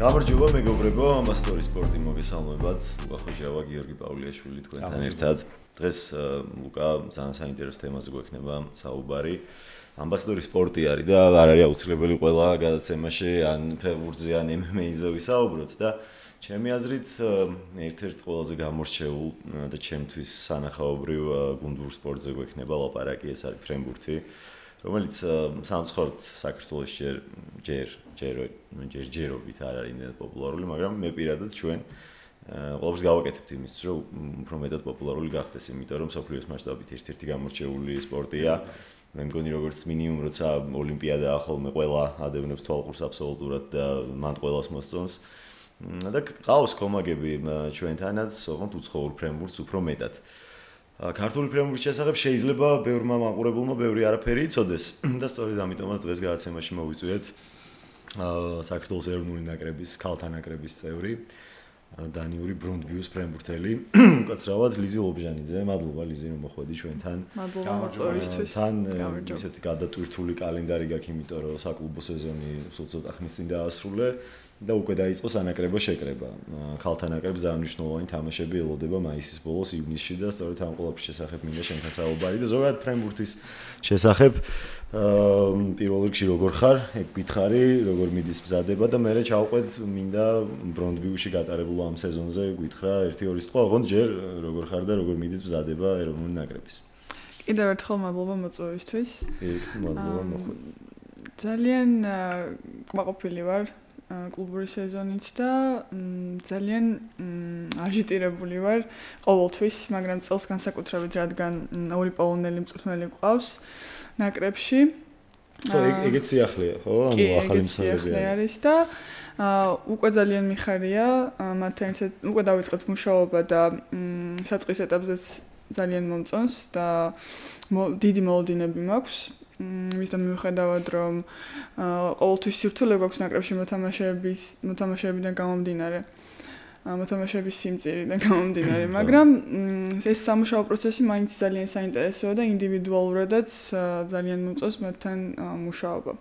გამარჯობა მეგობრებო, ამასტორი სპორტი მოგესალმებათ. ლუკა ხოჯავა, გიორგი პავლიაშვილი თქვენთან ერთად. დღეს ლუკა ძალიან საინტერესო თემაზე გვექნება საუბარი. ამასტორი სპორტი არის და არ არის აუცილებელი ყველა გადაცემაში ან ფეხბურთზე ან MMA-ზე ვისაუბროთ და ჩემი აზრით ერთ-ერთ ყველაზე გამორჩეულ და ჩემთვის სანახაობრივ გუნდურ სპორტზე გვექნება ლაპარაკი, ეს არის ფრენბურთი. რომელიც სამწუხაროდ საქართველოში ჯერჯერობით არ არის იმდენად პოპულარული, მაგრამ მე პირადად ჩვენ ყოველთვის გავაკეთებთ იმის, რომ უფრო მეტად პოპულარული გახდეს, იმიტომ რომ მსოფლიოს მასშტაბით ერთ-ერთი გამორჩეული სპორტია. მე მგონი როგორც მინიმუმ როცა ოლიმპიადაა ხოლმე ყველა ადევნებს თვალყურს აბსოლუტურად და მან ყველას მოსწონს. და ყავს კომაგები ჩვენთანაც, ოღონდ უცხოურ ფრენბურთს უფრო მეტად. ქართული ფრენბურთის შესახებ შეიძლება ბევრმა მაყურებელმა ბევრი არაფერი იცოდეს და სწორედ ამიტომაც დღეს გადაცემაში მოვიწვიეთ საქართველოს ეროვნული ნაკრების ქალთა ნაკრების წევრი დანიური ბრონდბიუს ფრენბურთელი უკაცრავად ლიზი ლობჟანიძე. მადლობა ლიზი რომ მოხვედი ჩვენთან. მადლობა მოწვევისთვის. თან ისეთი გადატვირთული კალენდარი გაქვს, იმიტომ რომ საკლუბო სეზონი სულ ცოტა ხნის წინ დაასრულე. და უკვე დაიწყო სანაკრებო შეკრება. ქალთა ნაკრებს ძალიან მნიშვნელოვანი თამაშები ელოდება მაისის ბოლოს, ივნისში და სწორედ ამ ყველაფრის შესახებ მინდა შენთან საუბარი და ზოგადად ფრენბურთის შესახებ პირველ რიგში როგორ ხარ? ეგ გითხარი, როგორ მიდის მზადება და მე ჩავყვეთ მინდა ბრონდბიუში გატარებულ ამ სეზონზე გითხრა 1-2 სიტყვა, ოღონდ ჯერ როგორ ხარ და როგორ მიდის მზადება ეროვნული ნაკრების. კიდევ ერთხელ მადლობა მოწვევისთვის. მადლობა მოხვედი. ძალიან კმაყოფილი ვარ კლუბური სეზონით და ძალიან აჟიტირებული ვარ ყოველთვის, მაგრამ წელს განსაკუთრებით, რადგან ორი პოლონელი მწვრთნელი გვყავს ნაკრებში. ეგეც სიახლეა, ხო? ანუ ახალი მსახიობი არის და უკვე ძალიან მიხარია მათთან ერთად უკვე დავიწყეთ მუშაობა და საწყის ეტაპზეც ძალიან მომწონს და დიდი მოლოდინები მაქვს. მისდა მიუხედავად რომ ყოველთვის სირთულე გვაქვს ნაკრებში მოთამაშეებიდან გამომდინარე, მოთამაშეების სიმწირიდან გამომდინარე, მაგრამ ეს სამუშაო პროცესი მაინც ძალიან საინტერესოა და ინდივიდუალურადაც ძალიან მომწონს მათთან მუშაობა.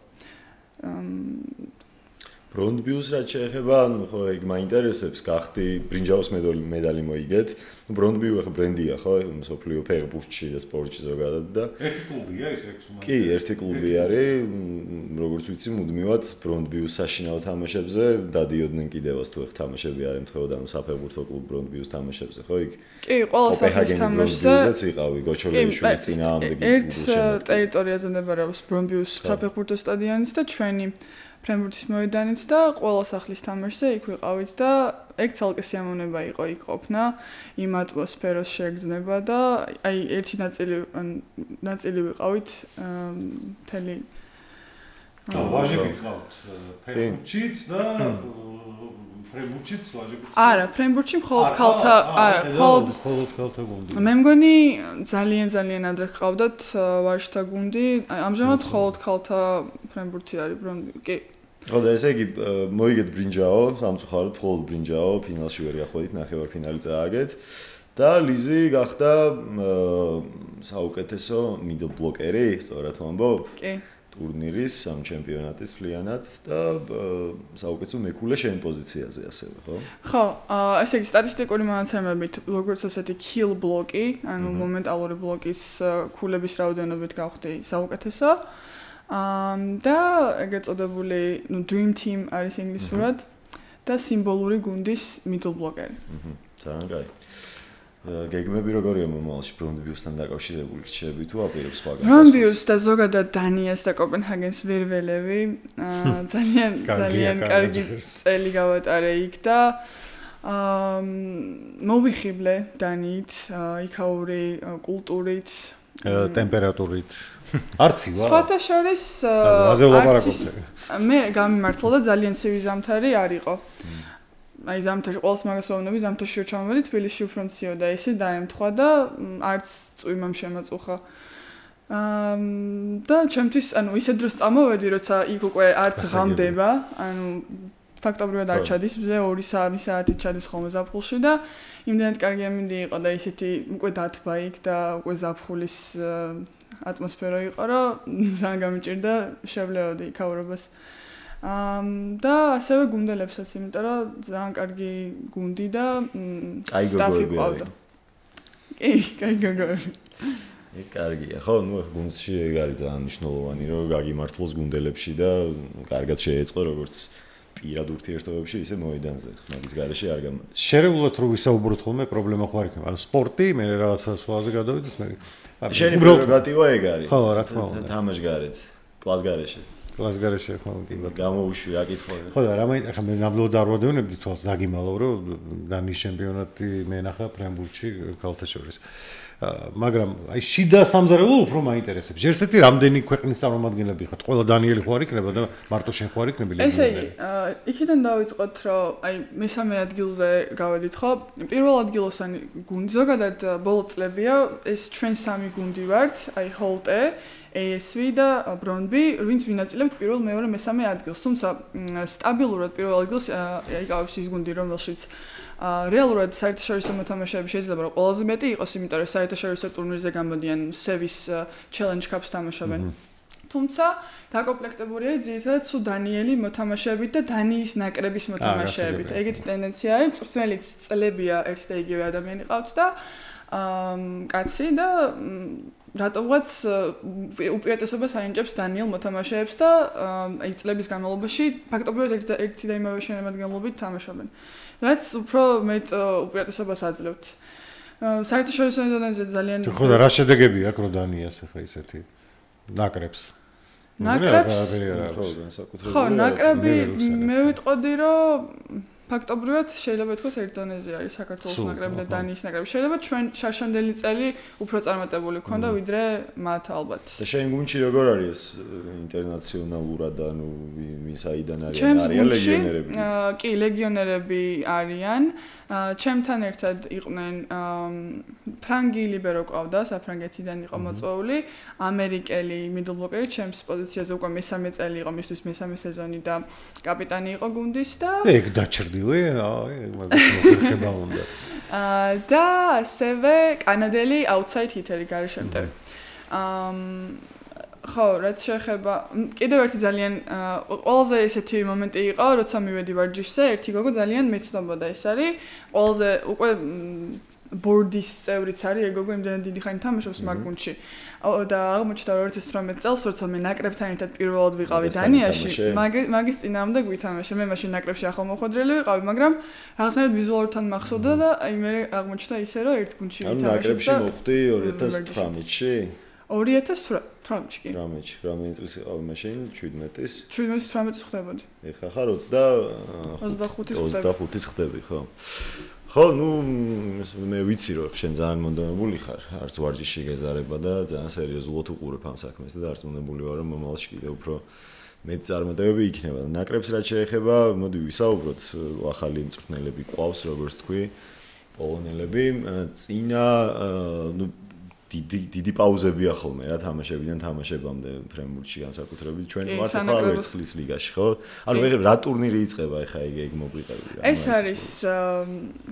ბრონდბიუს რაც შეეხება, ხო ეგ მაინტერესებს, გახდი ბრინჯაოს მედალი მოიგეთ. ბრონდბიუ ახლა ბრენდია, ხო, მსოფლიო ფეხბურთში და სპორტში ზოგადად და ერთი კლუბია ეს ექსუმა. კი, ერთი კლუბი არის, როგორც ვიცი, მუდმივად ბრონდბიუს საშინაო თამაშებზე დადიოდნენ კიდევაც თუ ეხ თამაშები არ ემთხვეოდა ამ საფეხბურთო კლუბ ბრონდბიუს თამაშებზე, ხო იქ? კი, ყველა სახის თამაშზე. იყავი გოჩოლეიშვილის წინააღმდეგ ერთ ტერიტორიაზე მდებარეობს ბრონდბიუს საფეხბურთო სტადიონიც და ჩვენი ფრენბურთის მოედანიც და ყველა სახლის თამაშზე იქ ვიყავით და ეგ ცალკე სიამოვნება იყო იქ ყოფნა, იმ ატმოსფეროს შეგრძნება და აი ერთი ნაწილი ვიყავით მთელი ვაჟებიც ყავთ ფეხბურთშიც და ფრენბურთშიც ვაჟებიც. არა, ფრენბურთში მხოლოდ ქალთა, არა, მხოლოდ ქალთა გუნდი. მე მგონი ძალიან ადრე ყავდათ ვაჟთა გუნდი, ამჟამად მხოლოდ ქალთა ფრენბურთი არის ბრონდბიუ. კი. ხო და ესე იგი მოიგეთ ბრინჯაო, სამწუხაროდ მხოლოდ ბრინჯაო, ფინალში ვერ გახვედით, ნახევარფინალი წააგეთ და ლიზი გახდა საუკეთესო მიდლ ბლოკერი, სწორად ვამბობ? კი. ტურნირის ამ ჩემპიონატის ფლიანად და საუკეთესო მეკულე შენ პოზიციაზე ასევე, ხო? ხო, ესე იგი სტატისტიკური მონაცემებით, როგორც ასეთი kill ბლოკი, ანუ მომენტალური ბლოკის ქულების რაოდენობით გავხდი საუკეთესო. და ეგრეთ წოდებული, dream team არის ინგლისურად და სიმბოლური გუნდის middle blocker. ძალიან კაი. გეგმები როგორია მომავალში ბრონდბიუსთან დაკავშირებული რჩები თუ აპირებს სხვა გასასვლელს? ბრონდბიუს და ზოგადად დანიას და კოპენჰაგენს ვერ ველევი. ძალიან კარგი წელი გავატარე იქ და მოვიხიბლე დანიით, იქაური კულტურით, ტემპერატურით. არცი ვარ. სხვათა შორის მე გამიმართლა და ძალიან ცივი ზამთარი არ იყო. აი ზამთარში ყოველს მაგას ვავნები, ზამთარში ჩავმოვედი თბილისში უფრო მცირდა ესე დაემთხვა და არც წვიმამ შემაწუხა. და ჩემთვის ანუ ისე დროს წამოვედი, როცა იქ უკვე არც ღამდება, ანუ ფაქტობრივად არ ჩადის, 2-3 საათი ჩადის ხოლმე ზაფხულში და იმდენად კარგი ამინდი იყო და ისეთი უკვე დათბა იქ და უკვე ზაფხულის ატმოსფერო იყო, რომ ძალიან გამიჭირდა შევლეოდი იქაურობას. და ასევე გუნდებსაც, იმიტომ რომ ძალიან კარგი გუნდი და სტაფი ყავდა. კი, კაი გოგოები. კარგია. ხო, გუნდში ეგ არის ძალიან მნიშვნელოვანი, რომ გაგიმართლოს გუნდელებში და კარგად შეეწყო როგორც პირად ურთიერთობებში, ისე მოედანზე. მაგის გარეშე არ გამოდის. შერეულად რო ვისაუბროთ ხოლმე, პრობლემა ხო არ იქნება. ანუ სპორტი, მე რაღაცა სხვაზე გადავიდეთ, მე. შენი პრეროგატივა ეგ არის. ხო, რა თქმა უნდა. თამაშგარეთ, კლასგარეშე. კლასგარეშე ხო, კი. გამოვიშვი, რა კითხვა. ხო და რა მაინც ახლა მე ნამდვილად არ ვადევნებდი თვალს დაგიმალავ, რომ დანის ჩემპიონატი მენახა ფრენბურთში ქალთა შორის. მაგრამ აი შიდა სამზარეულო უფრო მაინტერესებს. ჯერ ესეთი რამდენი ქვეყნის წარმომადგენლები ხართ? ყველა დანიელი ხო არ იქნება და მარტო შენ ხო არ იქნები? ესე იგი, იქიდან დავიწყოთ, რომ აი მესამე ადგილზე გავედით ხო? პირველ ადგილოსანი გუნდი ზოგადად ბოლო წლებია ეს ჩვენ სამი გუნდი ვართ, აი ჰოლტე, ASV და ბრონბი, ვინც ვინაწილებთ პირველ, მეორე, მესამე ადგილს. თუმცა სტაბილურად პირველ ადგილს იკავებს ის გუნდი, რომელშიც რეალურად საერთაშორისო მოთამაშეები შეიძლება რომ ყველაზე მეტი იყოს, იმიტომ რომ საერთაშორისო ტურნირზე გამოდიან სევის Challenge Cup-ს თამაშობენ. თუმცა დაკომპლექტებული არის ძირითადად სულ დანიელი მოთამაშეებით და დანიის ნაკრების მოთამაშეებით. ეგეთი ტენდენცია არის, წვრთნელიც წლებია ერთ და იგივე ადამიანი ყავთ და კაცი და რატომღაც უპირატესობას აინჭებს დანიელ მოთამაშეებს და აი წლების განმავლობაში ფაქტობრივად ერთი და იმავე შემადგენლობით თამაშობენ. რაც უფრო მეტ უპირატესობას აძლევთ. საერთაშორისო დონეზე ძალიან ხო და რა შედეგები აქვს რო დანიას ახლა ისეთი ნაკრებს? ხო, ნაკრები მე ვიტყოდი რომ ფაქტობრივად შეიძლება ითქვას ერთ დონეზე არის საქართველოს ნაკრები და დანიის ნაკრები. შეიძლება ჩვენ შარშანდელი წელი უფრო წარმატებული გქონდა ვიდრე მათ ალბათ. და შენ გუნდში როგორ არის ეს ინტერნაციონალურად, ანუ ვისაიდან არიან ლეგიონერები? კი, ლეგიონერები არიან. ჩემთან ერთად იყვნენ ფრანგი ლიბერო ყავდა, საფრანგეთიდან იყო მოწვეული, ამერიკელი მიდლბლოკერი, ჩემს პოზიციაზე უკვე მესამე წელი იყო, მისთვის მესამე სეზონი და კაპიტანი იყო გუნდის და ეგ დაჩრდილი, აი, მაგას მოხერხება უნდა. და ასევე კანადელი აუთსაიდ ჰიტერი გარეშემტევი. ხო, რაც შეეხება კიდევ ერთი ძალიან ყველაზე ესეთი მომენტი იყო, როცა მივედი ვარჯიშზე, ერთი გოგო ძალიან მეცნობოდა ეს არის. ყველაზე უკვე ბორდის წევრიც არის, ეგ გოგო იმდენად დიდი ხანი თამაშობს მაგ გუნდში. და აღმოჩნდა 2018 წელს, როცა მე ნაკრებთან ერთად პირველად ვიყავი დანიაში, მაგის წინააღმდეგ ვითამაშე. მე მაშინ ნაკრებში ახალმოხვედრილი ვიყავი, მაგრამ რაღაცნაირად ვიზუალურთან მახსოვდა და აი მე აღმოჩნდა ისე, რომ ერთ გუნდში ვითამაშე. ანუ ნაკრებში მოხვდი 2018-ში? 2018-ში კი. 18-ში, რამდენი წელს იყავი მაშინ? 17-ის? 17-18-ის ხდებოდი. ეხლა ხარ 25-ის ხდები, ხო? ხო, ნუ მე ვიცი რომ შენ ძალიან მონდომებული ხარ, არც ვარჯიში გეზარება და ძალიან სერიოზულად უყურებ ამ საქმეს და არც მონდომებული ვარ რომ მომავალში კიდევ უფრო მეტ წარმატებები იქნება. ნაკრებს რაც შეეხება, მოდი ვისაუბროთ, ახალი მწვრთნელები ყავს, როგორც თქვი, პოლონელები, წინა ნუ დიდი პაუზებია ხოლმე რა თამაშებიდან თამაშებამდე ფრენბურთში განსაკუთრებით ჩვენ ვართ ახლა ვერცხლის ლიგაში ხო? ანუ რა ტურნირი იწყება ახლა ეგ მოგვიყევი რა. ეს არის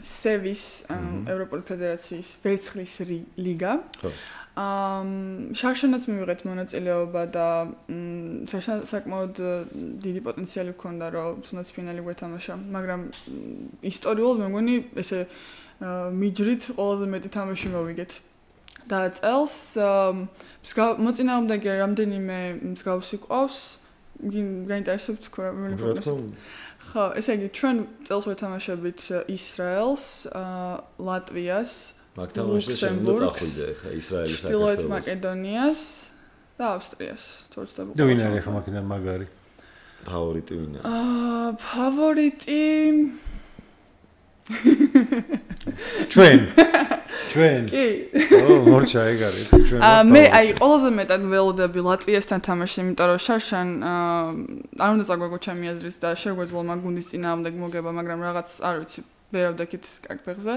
სევის ევროპული ფედერაციის ვერცხლის ლიგა. ხო. შარშანაც მივიღეთ მონაწილეობა და საკმაოდ დიდი პოტენციალი ჰქონდა რომ თუნდაც ფინალი გვეთამაშა, მაგრამ ისტორიულად მე მგონი ესე მიჯრით ყველაზე მეტი თამაში მოვიგეთ. და წელს მოწინააღმდეგე რამდენიმე მსგავსი ყავს, გაინტერესებთ თქვენ რომელი პროგნოზი? ხო, ესე იგი ჩვენ წელს ვეთამაშებით ისრაელს, ლატვიას, მაგ თამაშზე შემდგომ წახვიდე ხა ისრაელის საქართველოს, მაკედონიას და ავსტრიას. თორს და და ვინ არის ხა მაგიდან მაგარი? ფავორიტი ვინ არის? ფავორიტი ჩვენ კი. მორჩა ეგ არის ჩვენ. მე აი ყველაზე მეტად ველოდები ლატვიასთან თამაშს, იმიტომ რომ შარშან არ უნდა წაგვეგო ჩემი აზრით და შეგვეძლო მაგ გუნდის წინააღმდეგ მოგება, მაგრამ რაღაც არ ვიცი, ვერავდაკით კარგ ფეხზე.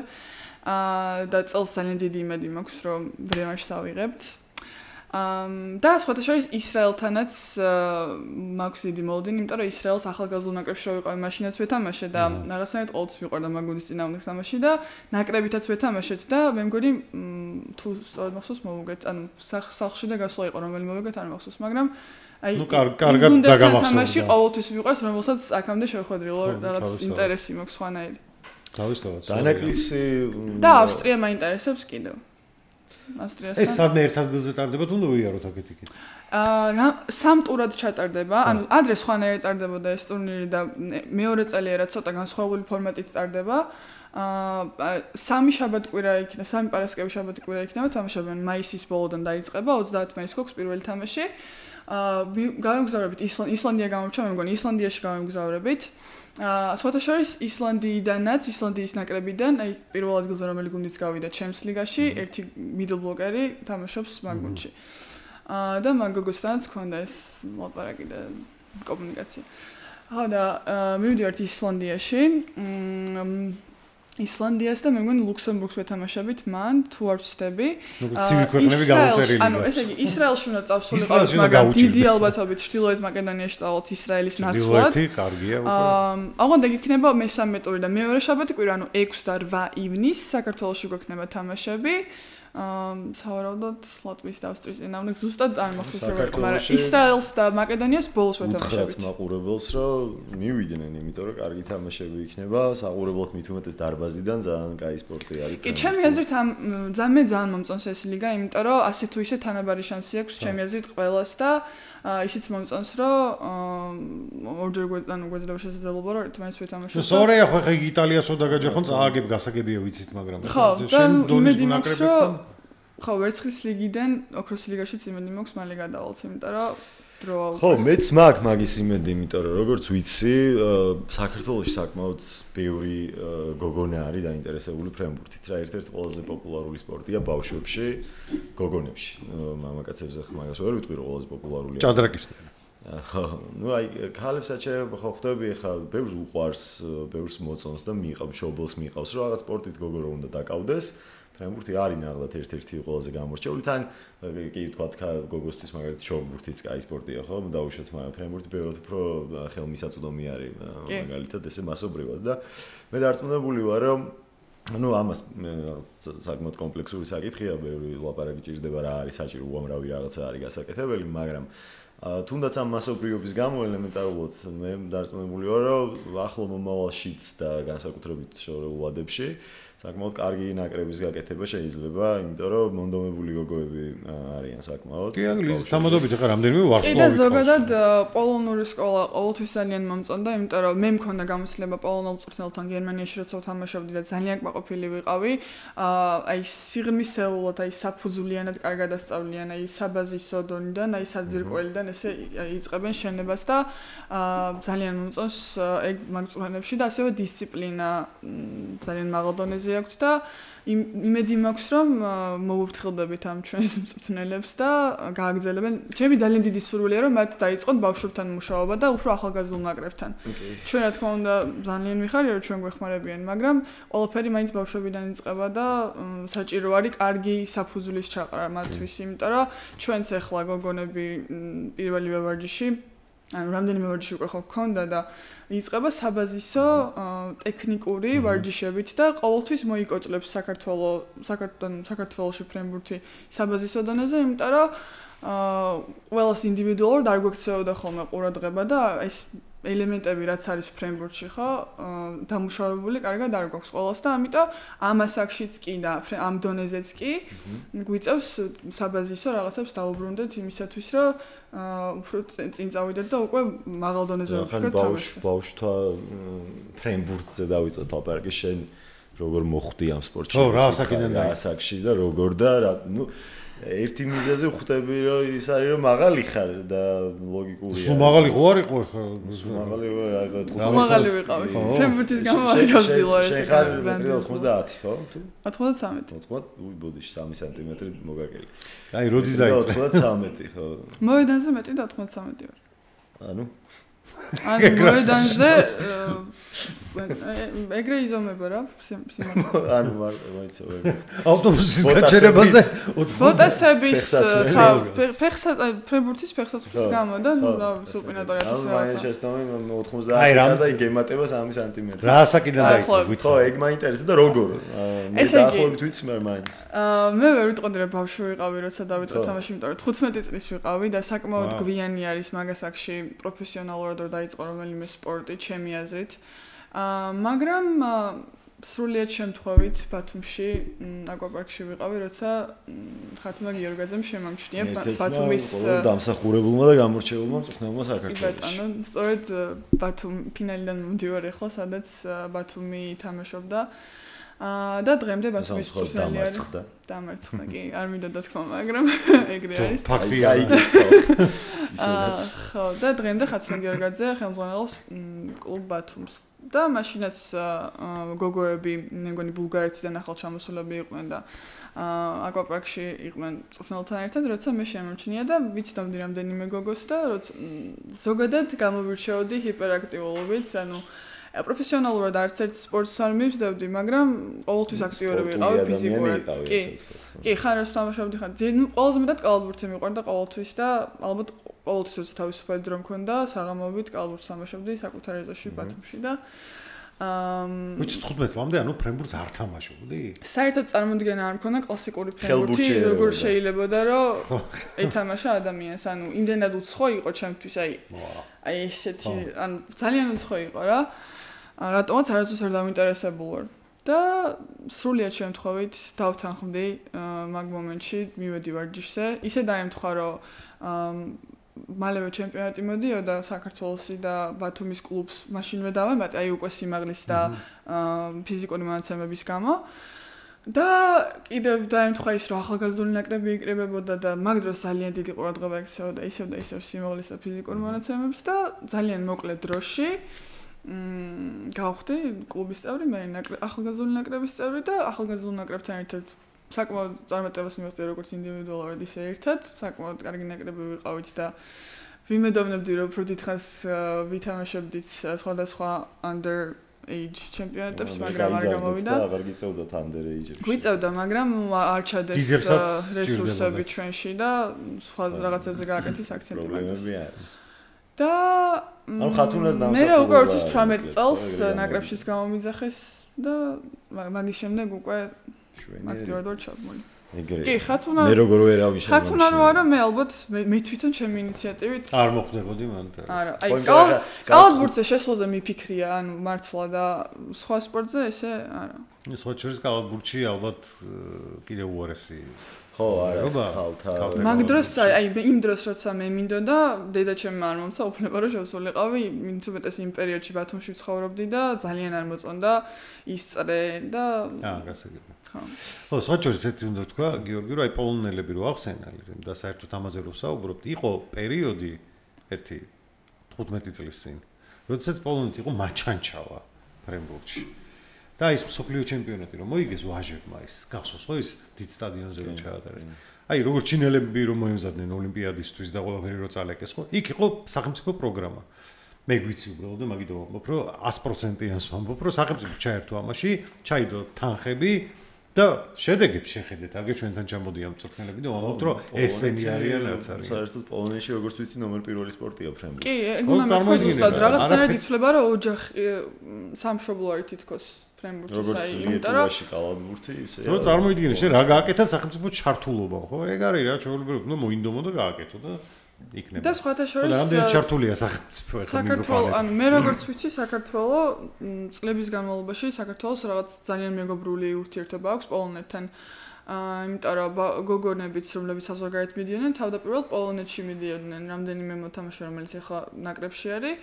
და წელს ძალიან დიდი იმედი მაქვს, რომ ბრემაში ავიღებთ. და სხვათა შორის ისრაელთანაც მაქვს დიდი მოლოდინი, იმიტომ რომ ისრაელს ახალგაზრდა ნაკრებში რო ვიყავი, მაშინაც ვეთამაშე და რაღაცნაირად ყოველთვის მიყვარდა მაგუდის წინააღმდეგ თამაში და ნაკრებითაც ვეთამაშეთ და მე მგონი თუ სწორად მახსოვს მოვუგეთ, ანუ სახლში და გასვლა იყო რომელი მოვუგეთ, არ მახსოვს, მაგრამ აი კარგად დაგამახსოვრდა. თამაში ყოველთვის მიყვარს, რომელსაც აქამდე შევხვედრილო რაღაც ინტერესი მაქვს სხვანაირი. თავისთავად. დანაკლისი და ავსტრია მაინტერესებს კიდევ. ავსტრიასთან. ეს სადმე ერთ ადგილზე ტარდება, თუნდაც უიაროთ აქეთ-იქით. სამ ტურად ჩატარდება, ანუ ადრე სხვანაირად ტარდებოდა ეს ტურნირი და მეორე წელია რაც ცოტა განსხვავებული ფორმატით ტარდება. სამი შაბათ-კვირა იქნება, სამი პარასკევი შაბათ-კვირა იქნება, თამაშობენ მაისის ბოლოდან დაიწყება, 30 მაისს გვაქვს პირველი თამაში. გავემგზავრებით ისლანდია გამორჩა, მე მგონი ისლანდიაში გავემგზავრებით. სხვათა შორის ისლანდიიდანაც, ისლანდიის ნაკრებიდან, აი პირველ ადგილზე რომელი გუნდიც გავიდა ჩემს ლიგაში, ერთი middle blocker-ი თამაშობს მაგ გუნდში. და მაგ გოგოსთანაც ჰქონდა ეს მოლაპარაკი და კომუნიკაცია. ხო და მივიდივართ ისლანდიაში. ისლანდიას და მე მგონი ლუქსემბურგს ვეთამაშებით მან, თუ არ ვცდები. ცივი ქვეყნები გამოწერილი. ანუ ესე იგი ისრაელში უნდა წავსულიყავით, მაგრამ დიდი ალბათობით ჩრდილოეთ მაკედონიაში წავალთ ისრაელის ნაცვლად. ჩრდილოეთი კარგია უკვე. აღონდა იქნება მესამე ტური და მეორე შაბათი-კვირა, ანუ 6 და 8 ივნისს საქართველოში გვექნება თამაშები. სავარაუდოდ ლატვიის და ავსტრიის წინააღმდეგ ზუსტად არ მახსოვს როგორ, მაგრამ ისრაელს და მაკედონიას ბოლოს ვეთამაშებით. უთხრათ მაყურებელს, რომ მივიდნენ, იმიტომ რომ კარგი თამაშები იქნება, საყურებლად მით უმეტეს დარბაზიდან ძალიან კაი სპორტი არის. კი, ჩემი აზრით ძალიან მომწონს ეს ლიგა, იმიტომ რომ ასე თუ ისე თანაბარი შანსი აქვს ჩემი აზრით ყველას და ისიც მომწონს, რომ ორჯერ გვეძლება შესაძლებლობა რომ ერთმანეთს ვეთამაშოთ. სორია ხო ხე იტალიასო დაგაჯახონ წააგებ გასაგებია ვიცით, მაგრამ შენ დონის ნაკრებთან ხო, ვერცხლის ლიგიდან ოქროს ლიგაშიც იმედი მაქვს მალე გადავალთ, იმიტომ რომ ხო, მეც მაქვს მაგის იმედი, იმიტომ რომ როგორც ვიცი, საქართველოში საკმაოდ ბევრი გოგონა არის დაინტერესებული ფრენბურთით რა, ერთ-ერთი ყველაზე პოპულარული სპორტია ბავშვებში, გოგონებში. მამაკაცებზე ხმაგას ვერ ვიტყვი რომ ყველაზე პოპულარულია. ჭადრაკის ხო, ну აი ქალებსაც ხო ხვდები, ხა ბევრს უყვარს, ბევრს მოწონს და მიიღავს შობელს მიიღავს, რომ რაღაც სპორტით გოგო რო უნდა დაკავდეს. ფრენბურთი არის ნაღდათ ერთ-ერთი ყველაზე გამორჩეული. თან კი ვთქვათ, გოგოსთვის მაგალითად შორტბურთიც კაი სპორტია, ხო? დაუშვათ, მაგრამ ფრენბურთი ბევრად უფრო ხელმისაწვდომი არის მაგალითად ესე მასობრივად და მე დარწმუნებული ვარ, რომ ну ამას საკმაოდ კომპლექსური საკითხია, ბევრი ლაპარაკი ჭირდება რა არის საჭირო, უამრავი რაღაცა არის გასაკეთებელი, მაგრამ თუნდაც ამ მასობრივობის გამო ელემენტარულად მე დარწმუნებული ვარ, რომ ახლო მომავალშიც და განსაკუთრებით შორეულ ვადებში საკმაოდ კარგი ნაკრების გაკეთება შეიძლება, იმიტომ რომ მონდომებული გოგოები არიან საკმაოდ. კი, აგლის თამადობით ახლა რამდენიმე ვარსკვლავი. და ზოგადად პოლონური სკოლა ყოველთვის ძალიან მომწონდა, იმიტომ რომ მე მქონდა გამოცდილება პოლონელ მწვრთნელთან გერმანიაში როცა ვთამაშობდი და ძალიან კმაყოფილი ვიყავი. აი სიღრმისეულად, აი საფუძვლიანად კარგად ასწავლიან, აი საბაზისო დონიდან, აი საძირკველიდან ესე იწყებენ შენებას და ძალიან მომწონს ეგ მაგ მწვრთნელებში და ასევე დისციპლინა ძალიან მაღალ დონეზე აქვს და იმედი მაქვს რომ მოვუფრთხილდებით ამ ჩვენს მწვრთნელებს და გააგრძელებენ. ჩემი ძალიან დიდი სურვილია რომ მათ დაიწყონ ბავშვებთან მუშაობა და უფრო ახალგაზრდულ ნაკრებთან. ჩვენ რა თქმა უნდა ძალიან ვიხარია რომ ჩვენ გვეხმარებიან, მაგრამ ყველაფერი მაინც ბავშვებიდან იწყება და საჭირო არის კარგი საფუძვლის ჩაყრა მათთვის, იმიტომ რომ ჩვენც ახლა გოგონები პირველივე ვარჯიში ანუ რამდენიმე ვარჯიში უკვე ხო გქონდა და იწყება საბაზისო ტექნიკური ვარჯიშებით და ყოველთვის მოიკოჭლებს საქართველოში ფრენბურთი საბაზისო დონეზე, იმიტომ რომ ყველას ინდივიდუალურად არ გვექცეოდა ხოლმე ყურადღება და ეს ელემენტები რაც არის ფრენბურთში ხო დამუშავებული კარგად არ გვაქვს ყველას და ამიტომ ამ ასაკშიც კი და ამ დონეზეც კი გვიწევს საბაზისო რაღაცებს დაუბრუნდეთ იმისათვის რომ უფრო წინ წავიდეთ და უკვე მაღალ დონეზე ვიქნათ თამაში. ბავშვთა ფრენბურთზე დავიწყეთ ლაპარაკი შენ როგორ მოხვდი ამ სპორტში? ხო, რა ასაკიდან და ასაკში და როგორ და ნუ ერთი მიზეზი ხვდები რომ ის არის რომ მაღალი ხარ და ლოგიკურია. სულ მაღალი ხო არ იყო ხა? სულ მაღალი მაღალი ვიყავი. ფრენბურთის გამო არ გავსდილო ეს. შენ ხარ 1.90 ხო? თუ 93. 90, უი ბოდიში 3 სანტიმეტრი მოგაკელი. აი როდის დაიწყე? 93 ხო? მოედანზე მეტი და 93 ვარ. ანუ ანუ მოედანზე ეგრე იზომება რა სიმართლე. ანუ მოიცავ. ავტობუსის გაჩერებაზე ბოტასების ფრენბურთის ფეხსაცმლის გამო და სუპინატორი ათასი რაღაცა. აი შესწავლე 90 და იგემატება 3 სანტიმეტრი. რა ასაკიდან დაიწყო გვითხრა? ხო, ეგ მაინტერესებს და როგორ? მე დაახლოებით ვიცი მე მაინც. მე ვერ ვიტყოდი რომ ბავშვი ვიყავი, როცა დავიწყე თამაში, იმიტომ რომ 15 წლის ვიყავი და საკმაოდ გვიანი არის მაგას აქში პროფესიონალურად რომ დაიწყო რომელიმე სპორტი ჩემი აზრით. მაგრამ სრულიად შემთხვევით ბათუმში აკვაპარკში ვიყავი, როცა ხათუნა გიორგაძემ შემამჩნია ბათუმის დამსახურებულმა და გამორჩეულმა მწვრთნელმა საქართველოში. ბატონო, სწორედ ბათუმ ფინალიდან მომდივარ ახლა, სადაც ბათუმი თამაშობდა. და დღემდე ბათუმის მწვრთნელი არის. დამარცხდა კი, არ მინდოდა თქვა, მაგრამ ეგრე არის. ფაქტია იგებს ხო. ისედაც. ხო, და დღემდე ხათუნა გიორგაძე ხელმძღვანელობს კლუბ ბათუმს. და მაშინაც გოგოები, მე მგონი ბულგარეთიდან ახალ ჩამოსულები იყვნენ და აკვაპარკში იყვნენ მწვრთნელთან ერთად, როცა მე შემორჩინია და ვიცნობდი რამდენიმე გოგოს და როცა ზოგადად გამოვირჩეოდი ჰიპერაქტიულობით, ანუ პროფესიონალურად არც ერთ სპორტს არ მივსდევდი, მაგრამ ყოველთვის აქტიური ვიყავი ფიზიკურად. კი, ხარ ეს თამაშობდი ხარ. ყველაზე მეტად კალათბურთი მიყვარდა ყოველთვის და ალბათ ყოველთვის როცა თავისუფალი დრო მქონდა, საღამოობით კალათბურთს თამაშობდი საკუთარ ეზოში ბათუმში და ვიცი 15 წლამდე ანუ ფრენბურთს არ თამაშობდი? საერთოდ წარმოდგენა არ მქონდა კლასიკური ფრენბურთი როგორ შეიძლებოდა რომ ეთამაშა ადამიანს, ანუ იმდენად უცხო იყო ჩემთვის, აი ესეთი, ანუ ძალიან უცხო იყო რა. რატომაც არასდროს არ დავინტერესებულ ვარ. და სრულიად შემთხვევით დავთანხმდი მაგ მომენტში მივედი ვარჯიშზე. ისე დაემთხვა რომ მალევე ჩემპიონატი მოდიოდა საქართველოსი და ბათუმის კლუბს მაშინვე დავემატე, აი უკვე სიმაღლის და ფიზიკური მონაცემების გამო. და კიდევ დაემთხვა ის რომ ახალგაზრდული ნაკრები იკრებებოდა და მაგ დროს ძალიან დიდი ყურადღება ექცეოდა ისევ და ისევ სიმაღლის და ფიზიკურ მონაცემებს და ძალიან მოკლე დროში გავხდი კლუბის წევრი, მე ახალგაზრდული ნაკრების წევრი და ახალგაზრდულ ნაკრებთან ერთად საკმაოდ წარმატებას მივაღწია როგორც ინდივიდუალურად ისე ერთად, საკმაოდ კარგი ნაკრები ვიყავით და ვიმედოვნებდი რომ უფრო დიდხანს ვითამაშებდით სხვადასხვა under age ჩემპიონატებს, მაგრამ არ გამოვიდა. აღარ გიწევდათ under age-ებში. გვიწევდა, მაგრამ არ ჩადეს რესურსები ჩვენში და სხვა რაღაცებზე გააკეთეს აქცენტი მაგას. და ანუ ხათუნას დამსახურდა. მე უკვე 18 წელს ნაკრებშიც გამომიძახეს და მაგის შემდეგ უკვე აქტიურად ვარ ჩაბმული. ეგრე. კი, ხათუნა. მე როგორ ვერავინ შემოჩნია. ხათუნა რო არა, მე ალბათ მე თვითონ ჩემი ინიციატივით არ მოხდებოდი მანდ. არა, აი კალათბურთზე შესვლაზე მიფიქრია, ანუ მართლა და სხვა სპორტზე ესე არა. სხვა შორის კალათბურთში ალბათ კიდევ უარესი. ხო, არა, ქალთა. მაგ დროს აი იმ დროს როცა მე მინდოდა, დედაჩემმა არ მომცა უფლება რომ შევსულიყავი, ვინც უმეტეს იმ პერიოდში ბათუმში ცხოვრობდი და ძალიან არ მოწონდა ისწრე და გასაგებია. ხო, სხვა შორის ერთი უნდა თქვა, გიორგი, რომ აი პოლონელები რო ახსენალიზემ და საერთოდ ამაზე რო საუბრობთ, იყო პერიოდი ერთი 15 წლის წინ, როდესაც პოლონეთი იყო მაჩანჩალა ფრენბურთში. და ის მსოფლიო ჩემპიონატი რომ მოიგეს ვაჟებმა ის გახსოვს ხო ის დიდ სტადიონზე რომ ჩაატარეს. აი როგორც ჩინელები რომ მოემზადნენ ოლიმპიადისთვის და ყველაფერი რო წალეკეს ხო? იქ იყო სახელმწიფო პროგრამა. მე გვიცი უბრალოდ და მაგით ვამბობ რომ 100%-იანს ვამბობ რომ სახელმწიფო ჩაერთო ამაში, ჩაიდო თანხები და შედეგებს შეხედეთ, აგერ ჩვენთან ჩამოდიან მწვრთნელები და ვამბობთ რომ ესენი არიან რაც არის. საერთოდ პოლონეთში როგორც ვიცი ნომერ პირველი სპორტია ფრენბურთი. კი, ეგ უნდა მეთქოს ზუსტად რაღაცნაირად ითვლება რომ ოჯახი სამშობლო არის თითქოს. როგორც ლიტვაში კალათბურთი ისე. რო წარმოიდგინე შენ რა გააკეთა სახელმწიფო ჩართულობა, ხო? ეგ არის რა, ჩვეულებრივად უნდა მოინდომო და გააკეთო და იქნება. და სხვათა შორის რამდენი ჩართულია სახელმწიფო ახლა საქართველოს, ანუ მე როგორც ვიცი, საქართველოს წლების განმავლობაში საქართველოს რაღაც ძალიან მეგობრული ურთიერთობა აქვს პოლონეთთან. იმიტომ რომ გოგონებიც რომლებიც საზღვარგარეთ მიდიოდნენ, თავდაპირველად პოლონეთში მიდიოდნენ, რამდენიმე მოთამაშე რომელიც ახლა ნაკრებში არის,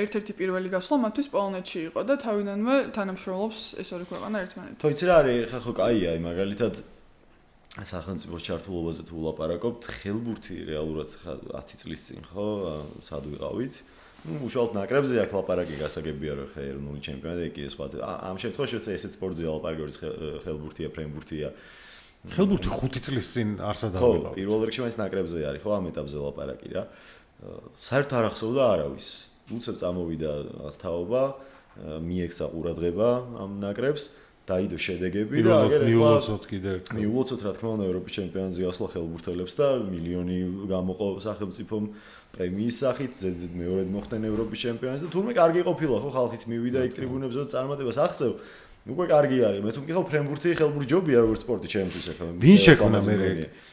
ერთ-ერთი პირველი გასვლა მათთვის პოლონეთში იყო და თავიდანვე თანამშრომლობს ეს ორი ქვეყანა ერთმანეთთან. თუ იცი რა არის, ხა ხო კაია, მაგალითად სახელმწიფო ჩართულობაზე თუ ვლაპარაკობთ, ხელბურთი რეალურად 10 წლის წინ ხო, სად ვიყავით? უშუალოდ ნაკრებზე აქ ლაპარაკი გასაგებია რომ ხა ეროვნული ჩემპიონატი კი სხვა ამ შემთხვევაში როცა ესეც სპორტზეა ლაპარაკი როგორც ხელბურთია, ფრენბურთია. ხელბურთი 5 წლის წინ არსად ავიღავ. ხო, პირველ რიგში მაინც ნაკრებზე არის ხო ამ ეტაპზე ლაპარაკი რა. საერთოდ არ ახსოვდა არავის. უცებ წამოვიდა რაღაც თაობა, მიექცა ყურადღება ამ ნაკრებს, დაიდო შედეგები და აგერ მიულოცოთ კიდე ერთხელ. მიულოცოთ რა თქმა უნდა ევროპის ჩემპიონატზე გასვლა ხელბურთელებს და მილიონი გამოყო სახელმწიფომ პრემიის სახით, ზედიზედ მეორედ მოხდნენ ევროპის ჩემპიონატზე. თუმე კარგი ყოფილა ხო ხალხიც მივიდა იქ ტრიბუნებზე და წარმატებას აღწევ. უკვე კარგი არის. მე თუ მგიხავ ფრენბურთი ხელბურთჯობია როგორც სპორტი ჩემთვის ახლა. ვინ შექმნა მე?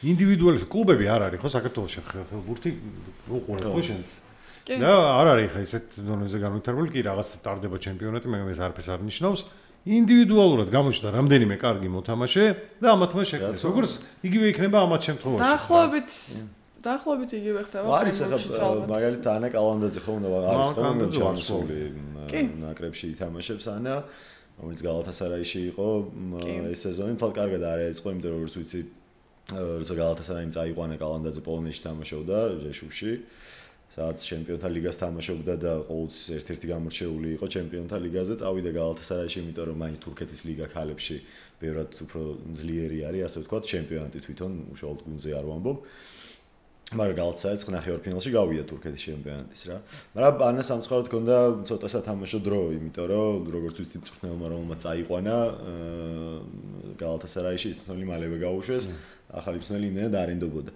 ინდივიდუალისტ კლუბები არ არის ხო საქართველოში ხელბურთი უყურებ ხო შენს? და არ არის ხა ისეთ დონეზე განვითარებული კი რაღაც სტარდება ჩემპიონატი, მაგრამ ეს არაფერს არ ნიშნავს. ინდივიდუალურად გამოჩნდა რამდენიმე კარგი მოთამაშე და ამათმა შექმნეს. როგორც იგივე იქნება ამათ შემთხვევაში. დაახლოებით იგივე ხდება. არის ახლა მაგალითად ანა კალანდაძე ხო უნდა არის ხოლმე ჩამოსული ნაკრებში ითამაშებს ანა, რომელიც გალათასარაიში იყო ეს სეზონი, თვალ კარგად არ ეწყო, იმიტომ რომ როგორც ვიცი, როცა გალათასარაიმ წაიყვანა კალანდაძე პოლონეთში თამაშობდა ჟეშუში. სადაც ჩემპიონთა ლიგას თამაშობდა და ყოველთვის ერთ-ერთი გამორჩეული იყო ჩემპიონთა ლიგაზე, წავიდა გალათასარაიში, იმიტომ რომ მაინც თურქეთის ლიგა ქალებში ბევრად უფრო ძლიერი არის, ასე ვთქვათ, ჩემპიონატი თვითონ უშუალოდ გუნდზე არ ვამბობ. მაგრამ გალათასარაიც ნახევარფინალში გავიდა თურქეთის ჩემპიონატის რა. მაგრამ ანა სამწუხაროდ ჰქონდა ცოტა სათამაშო დრო, იმიტომ რომ როგორც ვიცი, მწვრთნელმა რომელმაც წაიყვანა გალათასარაიში, ის მწვრთნელი მალევე გაუშვეს, ახალი მწვრთნელი იმდენად არ ენდობოდა.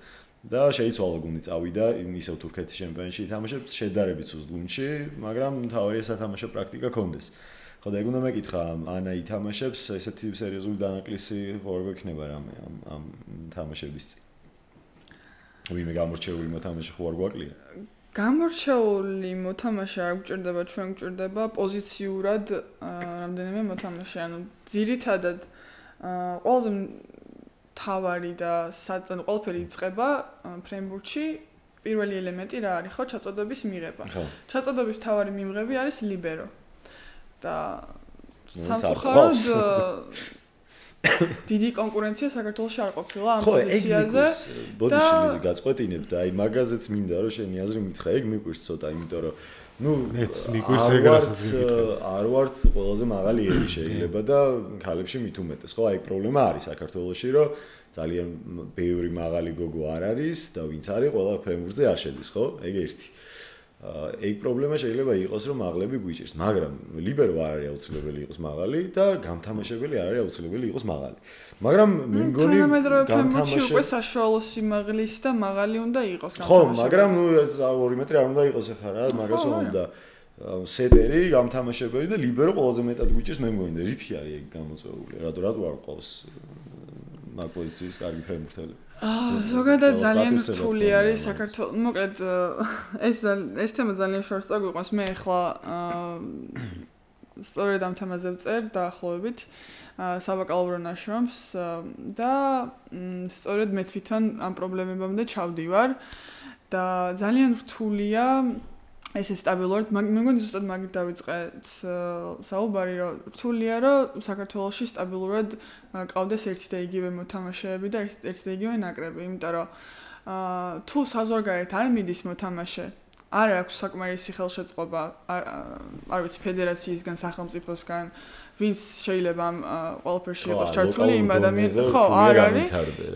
და შეიცვალა გუნდი წავიდა ისევ თურქეთის ჩემპიონატში ითამაშებს შედარებით სუსტ გუნდში, მაგრამ მთავარია სათამაშო პრაქტიკა ჰქონდეს. ხო და ეგ უნდა მეკითხა, ანა ითამაშებს, ესეთი სერიოზული დანაკლისი ხوار გვექნება რამე ამ თამაშების წინ. ვინმე გამორჩეული მოთამაშე ხوار გვაკლია? გამორჩეული მოთამაშე არ გვჭირდება, ჩვენ გვჭირდება პოზიციურად რამდენიმე მოთამაშე, ანუ ძირითადად ყველაზე თავარი და ყველაფერი იწყება ფრენბურთში. პირველი ელემენტი რა არის, ხო, ჩაწოდების მიღება. ჩაწოდების თავარი მიმღები არის ლიბერო. და სამწუხაროდ დიდი კონკურენცია საქართველოში არ ყოფილა ამ პოზიციაზე. ბოდიში გაწყვეტინებ და აი მაგაზეც მინდა რომ შენი აზრი მითხრა, ეგ მიყვირს ცოტა, იმიტომ რომ მეც მიყვირს ეგ რასაც ვიკითხე. არ ვართ ყველაზე მაღალი ერი შეიძლება და ქალებში მით უმეტეს. ხო, აი პრობლემა არის საქართველოში, რომ ძალიან ბევრი მაღალი გოგო არ არის და ვინც არის, ყველა ფრენბურთზე არ შედის, ხო? ეგ ერთი. ეგ პრობლემა შეიძლება იყოს, რომ მაღლები გვიჭირს, მაგრამ ლიბერო არ არის აუცილებელი იყოს მაღალი და გამთამაშებელი არ არის აუცილებელი იყოს მაღალი. მაგრამ მე მგონი გამთამაშე უკვე საშუალო სიმაღლის და მაღალი უნდა იყოს გამთამაშებელი. ხო, მაგრამ 2 მეტრი არ უნდა იყოს ახლა რა, მაგას უნდა სეტერი, გამთამაშებელი და ლიბერო ყველაზე მეტად გვიჭირს, მე მგონი და რითი არის ეგ გამოწვეული? რატო არ ყავს მაგ პოზიციის კარგი ფრენბურთელი? ზოგადად ძალიან რთული არის საქართველოს. მოკლედ ეს თემა ძალიან შორს წაგვიყვანს. მე ახლა სწორედ ამ თემაზე ვწერ დაახლოებით საბაკალავრო ნაშრომს და სწორედ მე თვითონ ამ პრობლემებამდე ჩავდივარ და ძალიან რთულია ესე სტაბილურად. მე მგონი ზუსტად მაგით დავიწყეთ საუბარი, რომ რთულია რომ საქართველოში სტაბილურად ყავდეს ერთი და იგივე მოთამაშეები და ერთი და იგივე ნაკრები, იმიტომ რომ თუ საზღვარგარეთ არ მიდის მოთამაშე, არ აქვს საკმარისი ხელშეწყობა, არ ვიცი ფედერაციისგან, სახელმწიფოსგან, ვინც შეიძლება ამ ყველაფერში იყოს ჩართული იმ ადამიანს, ხო, არ არის.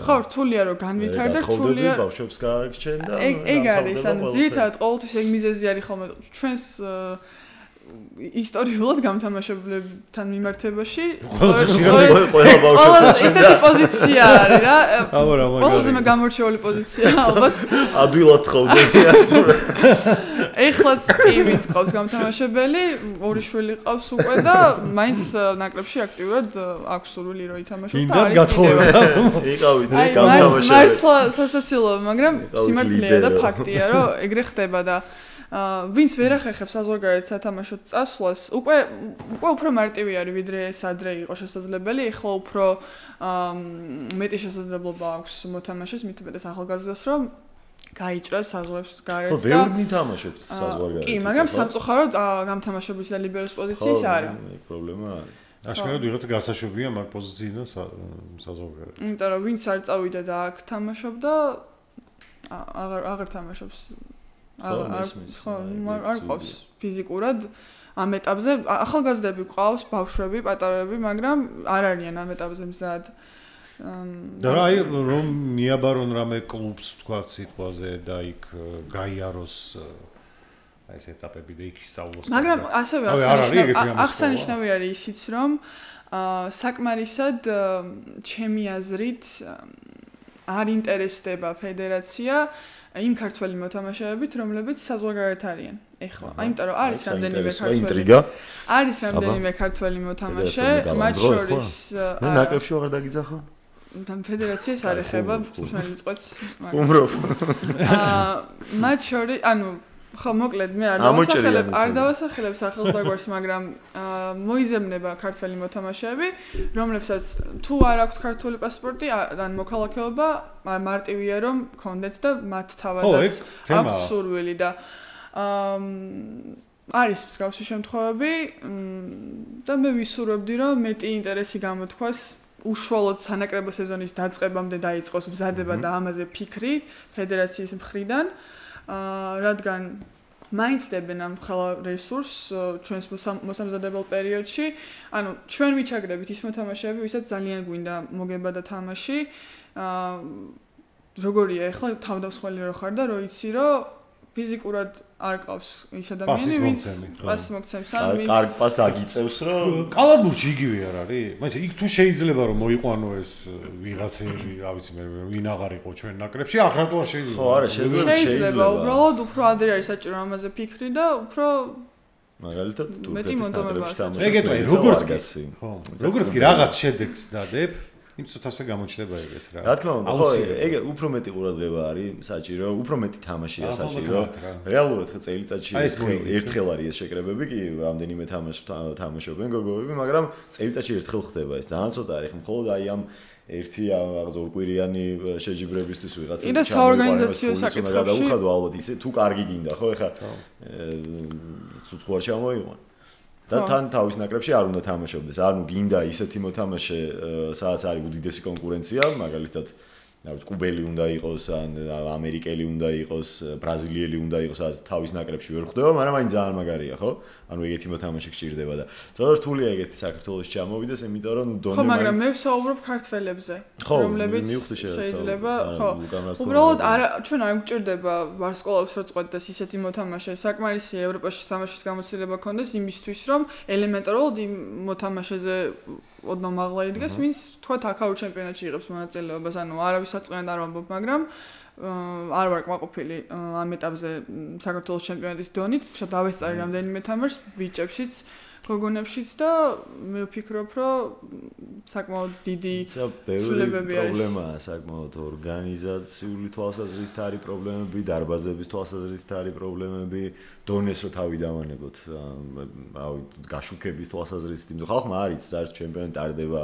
ხო, რთულია რომ განვითარდეს, რთულია ბავშვებს გაარჩენ და ეგ არის, ანუ ძირითადად ყოველთვის ეგ მიზეზი არის ხოლმე ჩვენს ისტორიულად გამთამაშებლებთან მიმართებაში ყველა ბავშვებს ესეთი პოზიცია არის რა. ყველაზე გამორჩეული პოზიცია ალბათ. ადვილად ხოვდები თუ ეხლაც კი ვინც ყავს გამთამაშებელი, ორი შვილი ყავს უკვე და მაინც ნაკრებში აქტიურად აქვს სურვილი რომ ითამაშოს და არის გათხოვება. იყავით გამთამაშებელი. მართლა სასაცილოა, მაგრამ სიმართლეა და ფაქტია რომ ეგრე ხდება და ვინც ვერ ახერხებს საზღვარგარეთ სათამაშოდ წასვლას, უკვე უფრო მარტივი არის ვიდრე ეს ადრე იყო შესაძლებელი, ეხლა უფრო მეტი შესაძლებლობა აქვს მოთამაშეს, მით უმეტეს ახალგაზრდას, რომ გაიჭრას საზღვრებს გარეთ და ხო, ბევრი თამაშობთ საზღვარგარეთ. კი, მაგრამ სამწუხაროდ გამთამაშების და ლიბეროს პოზიციის არა. ეგ პრობლემა არის. აშკარად ვიღაცა გასაშობია მაგ პოზიციიდან საზღვარგარეთ. იმიტომ რომ ვინც არ წავიდა და აქ თამაშობდა, აღარ თამაშობს. არ ყავს ფიზიკურად ამ ეტაპზე. ახალგაზრდები ყავს, ბავშვები, პატარები, მაგრამ არ არიან ამ ეტაპზე მზად. და აი რომ მიაბარონ რამე კლუბს თქვა სიტყვაზე და იქ გაიაროს აი ეს ეტაპები და იქ ისწავლოს. მაგრამ ასევე აღსანიშნავი არის ისიც რომ საკმარისად ჩემი აზრით არ ინტერესდება ფედერაცია იმ ქართველი მოთამაშეებით, რომლებიც საზღვარგარეთ არიან. ეხლა, იმიტომ რომ არის რამდენიმე ქართველი მოთამაშე, მათ შორის ნაკრებში აღარ დაგიძახო? და ფედერაციას არ ეხება, წვრთნელი წყვეტს. უმრობ. მათ შორის, ანუ ხო, მოკლედ მე არ დავასახელებ სახელს და გვარს, მაგრამ მოიძებნება ქართველი მოთამაშეები, რომლებსაც თუ არ აქვთ ქართული პასპორტი, ან მოქალაქეობა, მარტივია რომ გქონდეთ და მათ თავადაც აქვთ სურვილი და არის მსგავსი შემთხვევები და მე ვისურვებდი რომ მეტი ინტერესი გამოთქვას უშუალოდ სანაკრებო სეზონის დაწყებამდე დაიწყოს მზადება და ამაზე ფიქრი ფედერაციის მხრიდან რადგან მაინც დებენ ამ ხალხ რესურსს ჩვენს მოსამზადებელ პერიოდში ანუ ჩვენ ვიჩაგდებით ის მოთამაშეები ვისაც ძალიან გვინდა მოგება და თამაში როგორია ახლა თავდასხმელი რო ხარ და რო იცი რომ ფიზიკურად არ ყავს ის ადამიანი ვინც პასს მოგცემს ან ვინც კარგ პასს აგიწევს რომ კალაბურში იგივე არ არის მაგრამ იქ თუ შეიძლება რომ მოიყვანო ეს ვიღაცები რა ვიცი მე ვინ აღარ იყო ჩვენ ნაკრებში ახრატო არ შეიძლება ხო არა შეიძლება უბრალოდ უფრო ადრე არის საჭირო ამაზე ფიქრი და უფრო მაგალითად თურქეთის ნაკრებში თამაში ეგეთია როგორც კი რაღაც შედეგს დადებ იმ ცოტასვე გამოჩნდება ეგეც რა. რა თქმა უნდა, ხო, ეგ უფრო მეტი ყურადღება არის საჭირო, უფრო მეტი თამაშია საჭირო. რეალურად ხო წელიწადში ერთხელ არის ეს შეკრებები, კი რამდენიმე თამაშობენ გოგოები, მაგრამ წელიწადში ერთხელ ხდება ეს. ძალიან ცოტა არის, მხოლოდ აი ამ ერთი რაღაც ორკვირიანი შეჯიბრებისთვის ვიღაცა და საორგანიზაციო საკითხებში გადაუხადო ალბათ ისე თუ კარგი გინდა, ხო, ეხა ცუცხვარ ჩამოიყვან. და თან თავის ნაკრებში არ უნდა თამაშობდეს. ანუ გინდა ისეთი მოთამაშე, სადაც არის უდიდესი კონკურენცია, მაგალითად, რა ვიცი, კუბელი უნდა იყოს, ან ამერიკელი უნდა იყოს, ბრაზილიელი უნდა იყოს, სადაც თავის ნაკრებში ვერ ხვდება, მაგრამ აი ძალიან მაგარია, ხო? ანუ ეგეთი მოთამაშე გჭირდება და ზოგადად რთულია ეგეთი საქართველოში ჩამოვიდეს, იმიტომ რომ დონე ხო, მაგრამ მე ვსაუბრობ ქართველებზე, რომლებიც შეიძლება, ხო. უბრალოდ ჩვენ არ გვჭირდება ვარსკვლავებს რო წყვეტდეს ისეთი მოთამაშე, საკმარისია ევროპაში თამაშის გამოცდილება ქონდეს იმისთვის, რომ ელემენტარულად იმ მოთამაშეზე ოდნავ მაღლა იდგეს, ვინც თქვა აქაურ ჩემპიონატში იღებს მონაწილეობას, ანუ არავის საწყენად არ ვამბობ, მაგრამ არ ვარ კმაყოფილი ამ ეტაპზე საქართველოს ჩემპიონატის დონით, დავესწარი რამდენიმე თამაშს ბიჭებშიც, გოგონებშიც და მე ვფიქრობ, რომ საკმაოდ დიდი ცვლილებები არის. პრობლემაა საკმაოდ ორგანიზაციული თვალსაზრისით არის პრობლემები, დარბაზების თვალსაზრისით არის პრობლემები, დონეს რო თავი დავანებოთ, რავი, გაშუქების თვალსაზრისით, იმიტომ ხალხმა არის საერთოდ ჩემპიონატი ტარდება,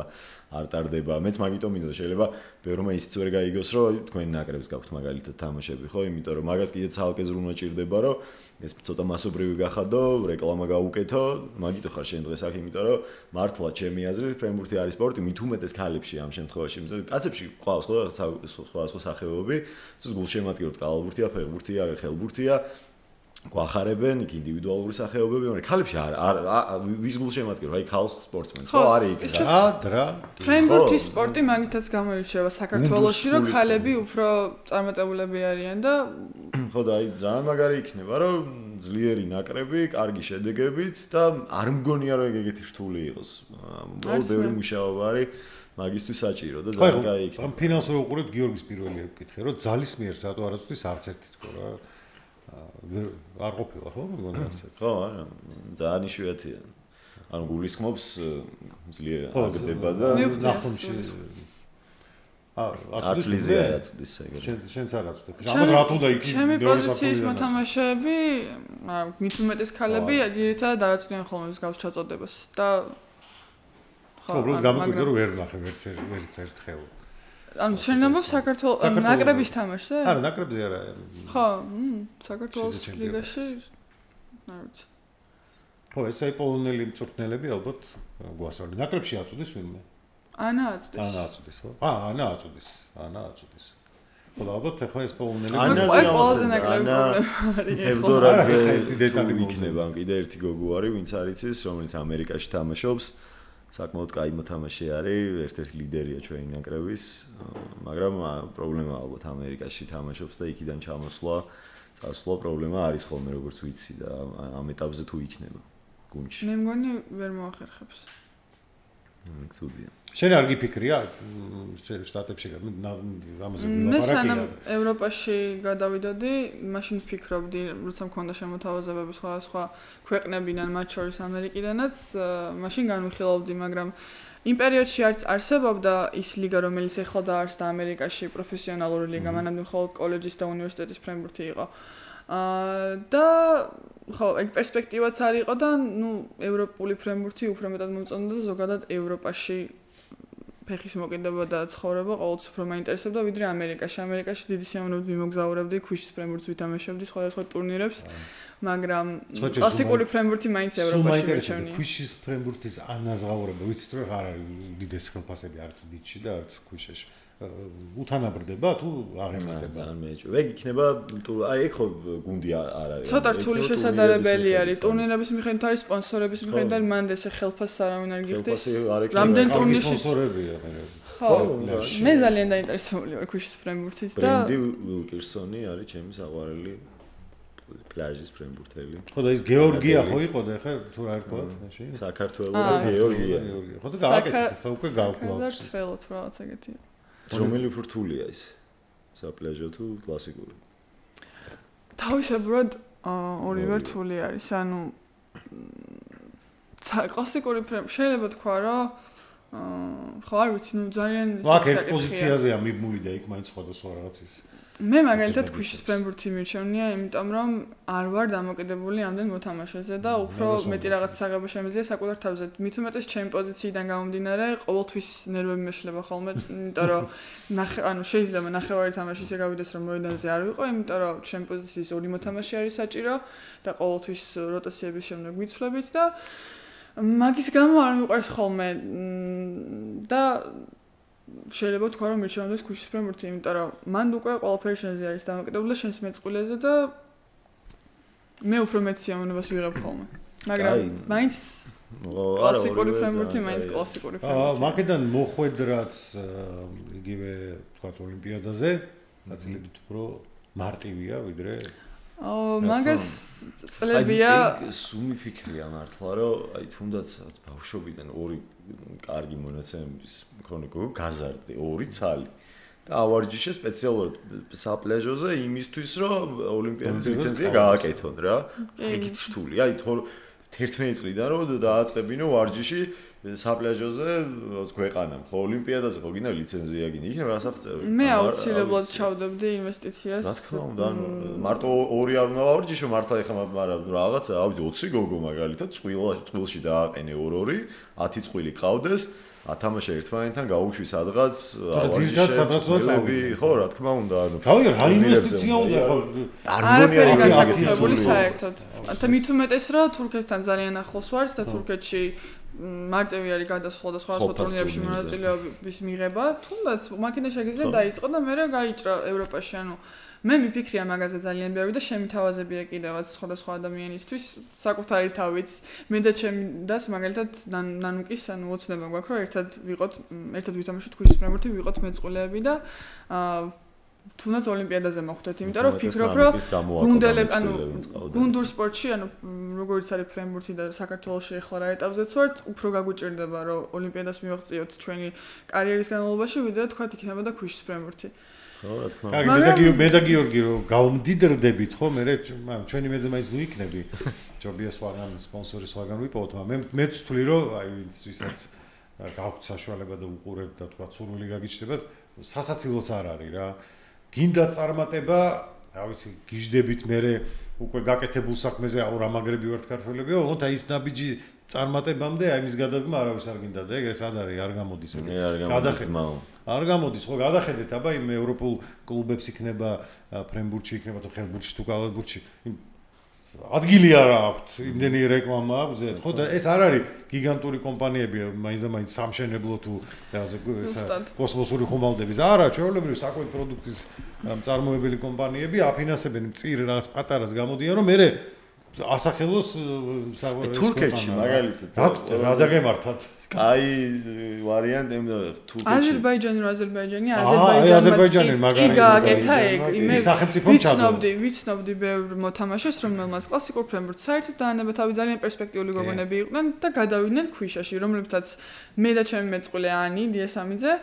არ ტარდება. მეც მაგიტომ მინდოდა შეიძლება ბევრმა ისიც ვერ გაიგოს, რომ თქვენ ნაკრებს გაქვთ მაგალითად თამაშები, ხო? იმიტომ რომ მაგას კიდე ცალკე ზრუნვა ჭირდება, რომ ეს ცოტა მასობრივი გახადო, რეკლამა გაუკეთო, მაგითო ხარ შენ დღეს აქ, იმიტომ რომ მართლა ჩემი აზრით ფრენბურთი არის სპორტი, მით უმეტეს ქალებში ამ შემთხვევაში, იმიტომ რომ კაცებში ყავს სხვა სახეობები, ეს გულშემატკივრად კალაბურთია, ფეხბურთია, ხელბურთია გვახარებენ იქ ინდივიდუალური სახეობები, მაგრამ ქალებში არ ვის გულშემატკივრად, აი ქალს სპორტსმენს, ხო არის იქ რა. ფრენბურთის სპორტი მაგითაც გამოირჩევა საქართველოში, რომ ქალები უფრო წარმატებულები არიან და ხო და აი ძალიან მაგარი იქნება, რომ ძლიერი ნაკრები, კარგი შედეგებით და არ მგონია რომ ეგეთი რთული იყოს. უბრალოდ ბევრი მუშაობა არის მაგისთვის საჭირო და ძალიან კაი იქნება. ამ ფინანსურ უყურეთ გიორგის პირველი ეკითხე, რომ ძალისმიერ სატო არაცთვის არც ერთი თქო რა. არ ყოფილა ხო მეგონა არცეთ. ხო, არა, ძალიან იშვიათია. ანუ გულისხმობს ძლიერ აგდება და ნახუმში არც ლიზი არ აწვდის ეგრე. შენც არ აწვდები. ამას რა თუნდა იქ ჩემი პოზიციის მოთამაშეები, მით უმეტეს ქალები ძირითადად არ აწვდიან ხოლმე მსგავს ჩაწოდებას და ხო, უბრალოდ გამოგვიდგა რომ ვერ ნახე ვერც ერთხელ. ანუ შენ ამბობ საქართველოს ნაკრების თამაშზე? არა, ნაკრებზე არა. ხო, საქართველოს ლიგაში არ ვიცი. ხო, ესაი პოლონელი მწვრთნელები ალბათ გვასწავლენ. ნაკრებში აწვდის ვინმე? ანა აწვდის. ანა აწვდის, ხო? ანა აწვდის. ხო, ალბათ ახლა ეს პოლონელი ყველაზე ნაკლები პრობლემა არის. თევდორაძე დეტალი იქნება, კიდე ერთი გოგო არის, ვინც არის ის, რომელიც ამერიკაში თამაშობს. საკმაოდ კაი მოთამაშე არის, ერთ-ერთი ლიდერია ჩვენი ნაკრების, მაგრამ პრობლემა ალბათ ამერიკაში თამაშობს და იქიდან ჩამოსვლა, წასვლა პრობლემა არის ხოლმე როგორც ვიცი და ამ ეტაპზე თუ იქნება გუნდში. მე მგონი ვერ მოახერხებს. მიგწოდია. შენ არ გიფიქრია შტატებში ამაზე ვილაპარაკია? მე სანამ ევროპაში გადავიდოდი, მაშინ ვფიქრობდი, როცა მქონდა შემოთავაზებები სხვა ქვეყნებიდან, მათ შორის ამერიკიდანაც, მაშინ განვიხილავდი, მაგრამ იმ პერიოდში არც არსებობდა ის ლიგა, რომელიც ეხლა დაარსდა ამერიკაში, პროფესიონალური ლიგა, მანამდე მხოლოდ კოლეჯის და უნივერსიტეტის ფრენბურთი იყო. და ხო, ეგ პერსპექტივაც არ იყო და ნუ ევროპული ფრენბურთი უფრო მეტად მომწონდა და ზოგადად ევროპაში ფეხის მოკიდება და ცხოვრება ყოველთვის უფრო მაინტერესებდა ვიდრე ამერიკაში. ამერიკაში დიდი სიამოვნებით ვიმოგზაურებდი, ქვიშის ფრენბურთს ვითამაშებდი სხვადასხვა ტურნირებს, მაგრამ კლასიკური ფრენბურთი მაინც ევროპაში მიჩვენია. ქვიშის ფრენბურთის ანაზღაურება, ვიცით რომ არ არის უდიდესი ხელფასები არც დიდში და არც ქვიშაში. უთანაბრდება თუ აღემატება? ძალიან მეჭვია. ეგ იქნება აი ეგ ხო გუნდი არ არის. ცოტა რთული შესაძლებელი არის. ტურნირების მიხედვით არის სპონსორების მიხედვით არის მანდ ესე ხელფასს არავინ არ გიხდის. რამდენ ტურნირში სპონსორებია მე. ხო, მე ძალიან დაინტერესებული ვარ ქვიშის ფრენბურთით და ბრენდი ვილკერსონი არის ჩემი საყვარელი პლაჟის ფრენბურთელი. ხო და ის გეორგია ხო იყო და ხა თუ რა ერქვა მაშინ? საქართველოს და გეორგია. ხო და გააკეთეთ ხო უკვე გავკლავთ. საქართველოს რაღაც ეგეთია. რომელი უფრო რთულია ის? საპლაჟო თუ კლასიკური? თავისებურად ორივე რთული არის. ანუ კლასიკური შეიძლება თქვა რომ ხო არ ვიცი, ნუ ძალიან აქ ექსპოზიციაზეა მიბმული და იქ მაინც სხვადასხვა რაღაცის. მე მაგალითად ქვიშის ფრენბურთი მირჩევნია, იმიტომ რომ არ ვარ დამოკიდებული ამდენ მოთამაშეზე და უფრო მეტი რაღაც საღებო შემიძლია საკუთარ თავზე. მით უმეტეს ჩემი პოზიციიდან გამომდინარე, ყოველთვის ნერვები მეშლება ხოლმე, იმიტომ რომ ანუ შეიძლება ნახევარი თამაში ისე გავიდეს რომ მოედანზე არ ვიყო, იმიტომ რომ ჩემი პოზიციის ორი მოთამაშე არის საჭირო და ყოველთვის როტაციების შემდეგ ვიცვლებით და მაგის გამო არ მიყვარს ხოლმე და შეიძლება თქვა რომ მირჩევნდეს ქვიშის ფრენბურთი, იმიტომ რომ მან უკვე ყველაფერი შენზე არის დამოკიდებული და შენს მეწყვილეზე და მე უფრო მეტ სიამოვნებას ვიღებ ხოლმე. მაგრამ მაინც კლასიკური ფრენბურთი მაინც კლასიკური ფრენბურთი. მაგედან მოხვედრაც იგივე თქვა ოლიმპიადაზე ნაწილებით უფრო მარტივია ვიდრე მაგას წლებია სუმი ფიქრია მართლა რომ აი თუნდაც ბავშვობიდან ორი კარგი მონაცემების მქონე გაზარდი ორი ცალი და ავარჯიშე სპეციალურად საპლაჟოზე იმისთვის რომ ოლიმპიადის ლიცენზია გააკეთონ რა ეგ რთული აი 11 წლიდან რომ დააწყებინო ვარჯიში საპლაჟოზე ქვეყანამ ხო ოლიმპიადაზე ხო გინდა ლიცენზია გინდა იქნება რასახწევი მე აუცილებლად ჩავდებდი ინვესტიციას რა თქმა უნდა მარტო ორი არ უნდა ვარჯიშო მართლა ეხლა მაგრამ რაღაცა ავი 20 გოგო მაგალითად წყვილში დააყენე 2-2 10 წვილი ყავდეს ათამაშე ერთმანეთთან გაუშვი სადღაც ავარჯიშე ხო რა თქმა უნდა ანუ თავი რა ინვესტიცია უნდა ხო არ მგონია რომ გასაკეთებული საერთოდ და მით უმეტეს რა თურქეთთან ძალიან ახლოს ვარ და თურქეთში მარტივი არის გადასვლა და სხვა ტურნირებში მონაწილეობის მიღება თუნდაც მაქინე შეგიძლია დაიწყო და მე გაიჭრა ევროპაში ანუ მე მიფიქრია მაგაზე ძალიან ბევრი და შემითავაზებია კიდევაც სხვადასხვა ადამიანისთვის საკუთარი თავიც მე და ჩემი დას მაგალითად ნანუკის ანუ ოცნება გვაქვს რომ ერთად ვითამაშოთ ქვიშის ფრენბურთი ვიყოთ მეწყვილეები და თუნდაც ოლიმპიადაზე მოხვდეთ იმიტომ რომ ვფიქრობ რომ გუნდელებ ანუ გუნდურ სპორტში ანუ როგორც არის ფრენბურთი და საქართველოში ახლა რა ეტაპზეც ვართ უფრო გაგვიჭირდება რომ ოლიმპიადას მივაღწიოთ ჩვენი კარიერის განმავლობაში ვიდრე თქვა იქნება და ქვიშის ფრენბურთი ხო რა თქმა უნდა მე და გიორგი რომ გავმდიდრდებით ხო მე ჩვენი მეძე მაინც ნუ იქნები ჯობია სხვაგან სპონსორი სხვაგან ვიპოვოთ მაგრამ მეც ვთვლი რომ აი ვისაც გაქვთ საშუალება და უყურებთ და თქვა სურვილი გაგიჩნდებათ სასაცილოც არ არის რა გინდა წარმატება რა ვიცი გიждდებით მე უკვე გაკეთებულ საქმეზე აუ რა მაგრები ვართ ქართველებიო ოღონდ აი ის ნაბიჯი წარმატებამდე აი მის გადადგმა არავის არ გინდა და ეგ ეს არ არის არ გამოდის ეგ არ გამოდის ხო გადახედეთ აბა იმ ევროპულ კლუბებს იქნება ფრენბურთში იქნება თუ ხელბურთში თუ კალათბურთში ადგილი არ აქვს იმდენი რეკლამა აქვს ხო და ეს არ არის გიგანტური კომპანიები მაინც და მაინც სამშენებლო თუ კოსმოსური ხომალდების არა ჩვეულებრივი საკვები პროდუქტის მწარმოებელი კომპანიები აფინანსებენ მწირ რაღაც პატარას გამოდიან რომ მე ასახელოს თურქეთში მაგალითად რა დაგემართათ კაი ვარიანტი თურქეთში აზერბაიჯანი კი გააკეთა ეგ იმე ვიცნობდი ბევრ მოთამაშეს რომელმაც კლასიკურ ფრენბურთს საერთოდ დაანება თავი ძალიან პერსპექტიული გოგონები იყვნენ და გადავიდნენ ქვიშაში რომლებთაც მე და ჩემი მეწყვილე ანი დიასამიძე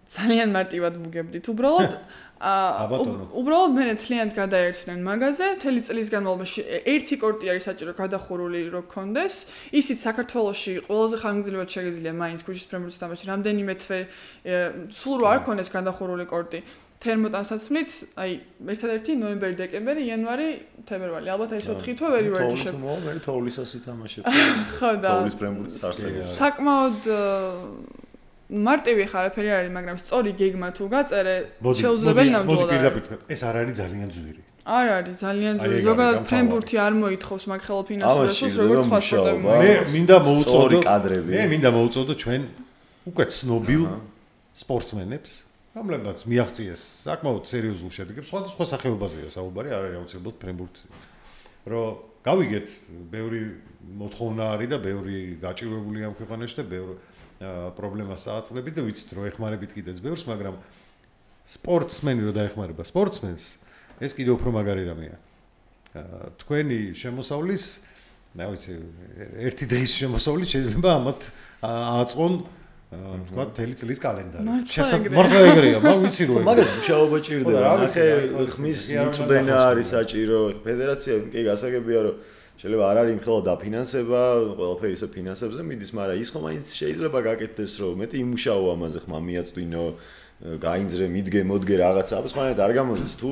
ძალიან მარტივად ვუგებდით უბრალოდ უბრალოდ მე თლიანად გადაერთვნენ მაგაზე მთელი წლის განმავლობაში ერთი კორტი არის საჭირო გადახურული რო გქონდეს ისიც საქართველოში ყველაზე ხანგრძლივად შეგიძლია მაინც ქუჩის ფრენბურთს თამაში რამდენიმე თვე სულ რო არ ქონდეს გადახურული კორტი თერმოტანსაცმლით აი ერთადერთი ნოემბერი დეკემბერი იანვარი თებერვალი ალბათ აი ეს 4 თვე ვერ ივარჯიშებ მე თოვლისას ითამაშებ ხო და თოვლის ფრენბურთს არსებობს საკმაოდ მარტივი ხარაფერი არის, მაგრამ სწორი გეგმა თუ გაწერე, შეუძლებელი ნამდვილად. მოდი პირდაპირ ეს არ არის ძალიან ძვირი. არ არის, ძალიან ძვირი. ზოგადად ფრენბურთი არ მოითხოვს მაგ ხელო ფინანსურებას, როგორც სხვა სპორტები. მე მინდა მოუწოდო კადრები. მე მინდა მოუწოდო ჩვენ უკვე ცნობილ სპორტსმენებს, რომლებიც მიაღწიეს საკმაოდ სერიოზულ შედეგებს, სხვადასხვა სახეობაზეა საუბარი, არ არის აუცილებლად ფრენბურთი. რომ გავიგეთ, ბევრი მოთხოვნა არის და ბევრი გაჭირვებული ამ ქვეყანაში და ბევრი პრობლემას ააწლებით და ვიცით რომ ეხმარებით კიდეც ბევრს, მაგრამ სპორტსმენი რო დაეხმარება სპორტსმენს, ეს კიდევ უფრო მაგარი რამეა. თქვენი შემოსავლის, რა ვიცი, ერთი დღის შემოსავლით შეიძლება ამათ აწყონ თქვა მთელი წლის კალენდარი. მართლა ეგრეა, მაგ ვიცი რომ მაგას მუშაობა ჭირდება. ნახე ხმის მიწვდენა არის საჭირო. ფედერაცია კი გასაგებია რომ შეიძლება არ არის მხოლოდ დაფინანსება, ყველაფერი ისე ფინანსებზე მიდის, მაგრამ ის ხომ მაინც შეიძლება გაკეთდეს, რომ მეტი იმუშაო ამაზე ხმა მიაწვდინო, გაინძრე, მიდგე, მოდგე რაღაცა, აბა სხვანაირად არ გამოდის. თუ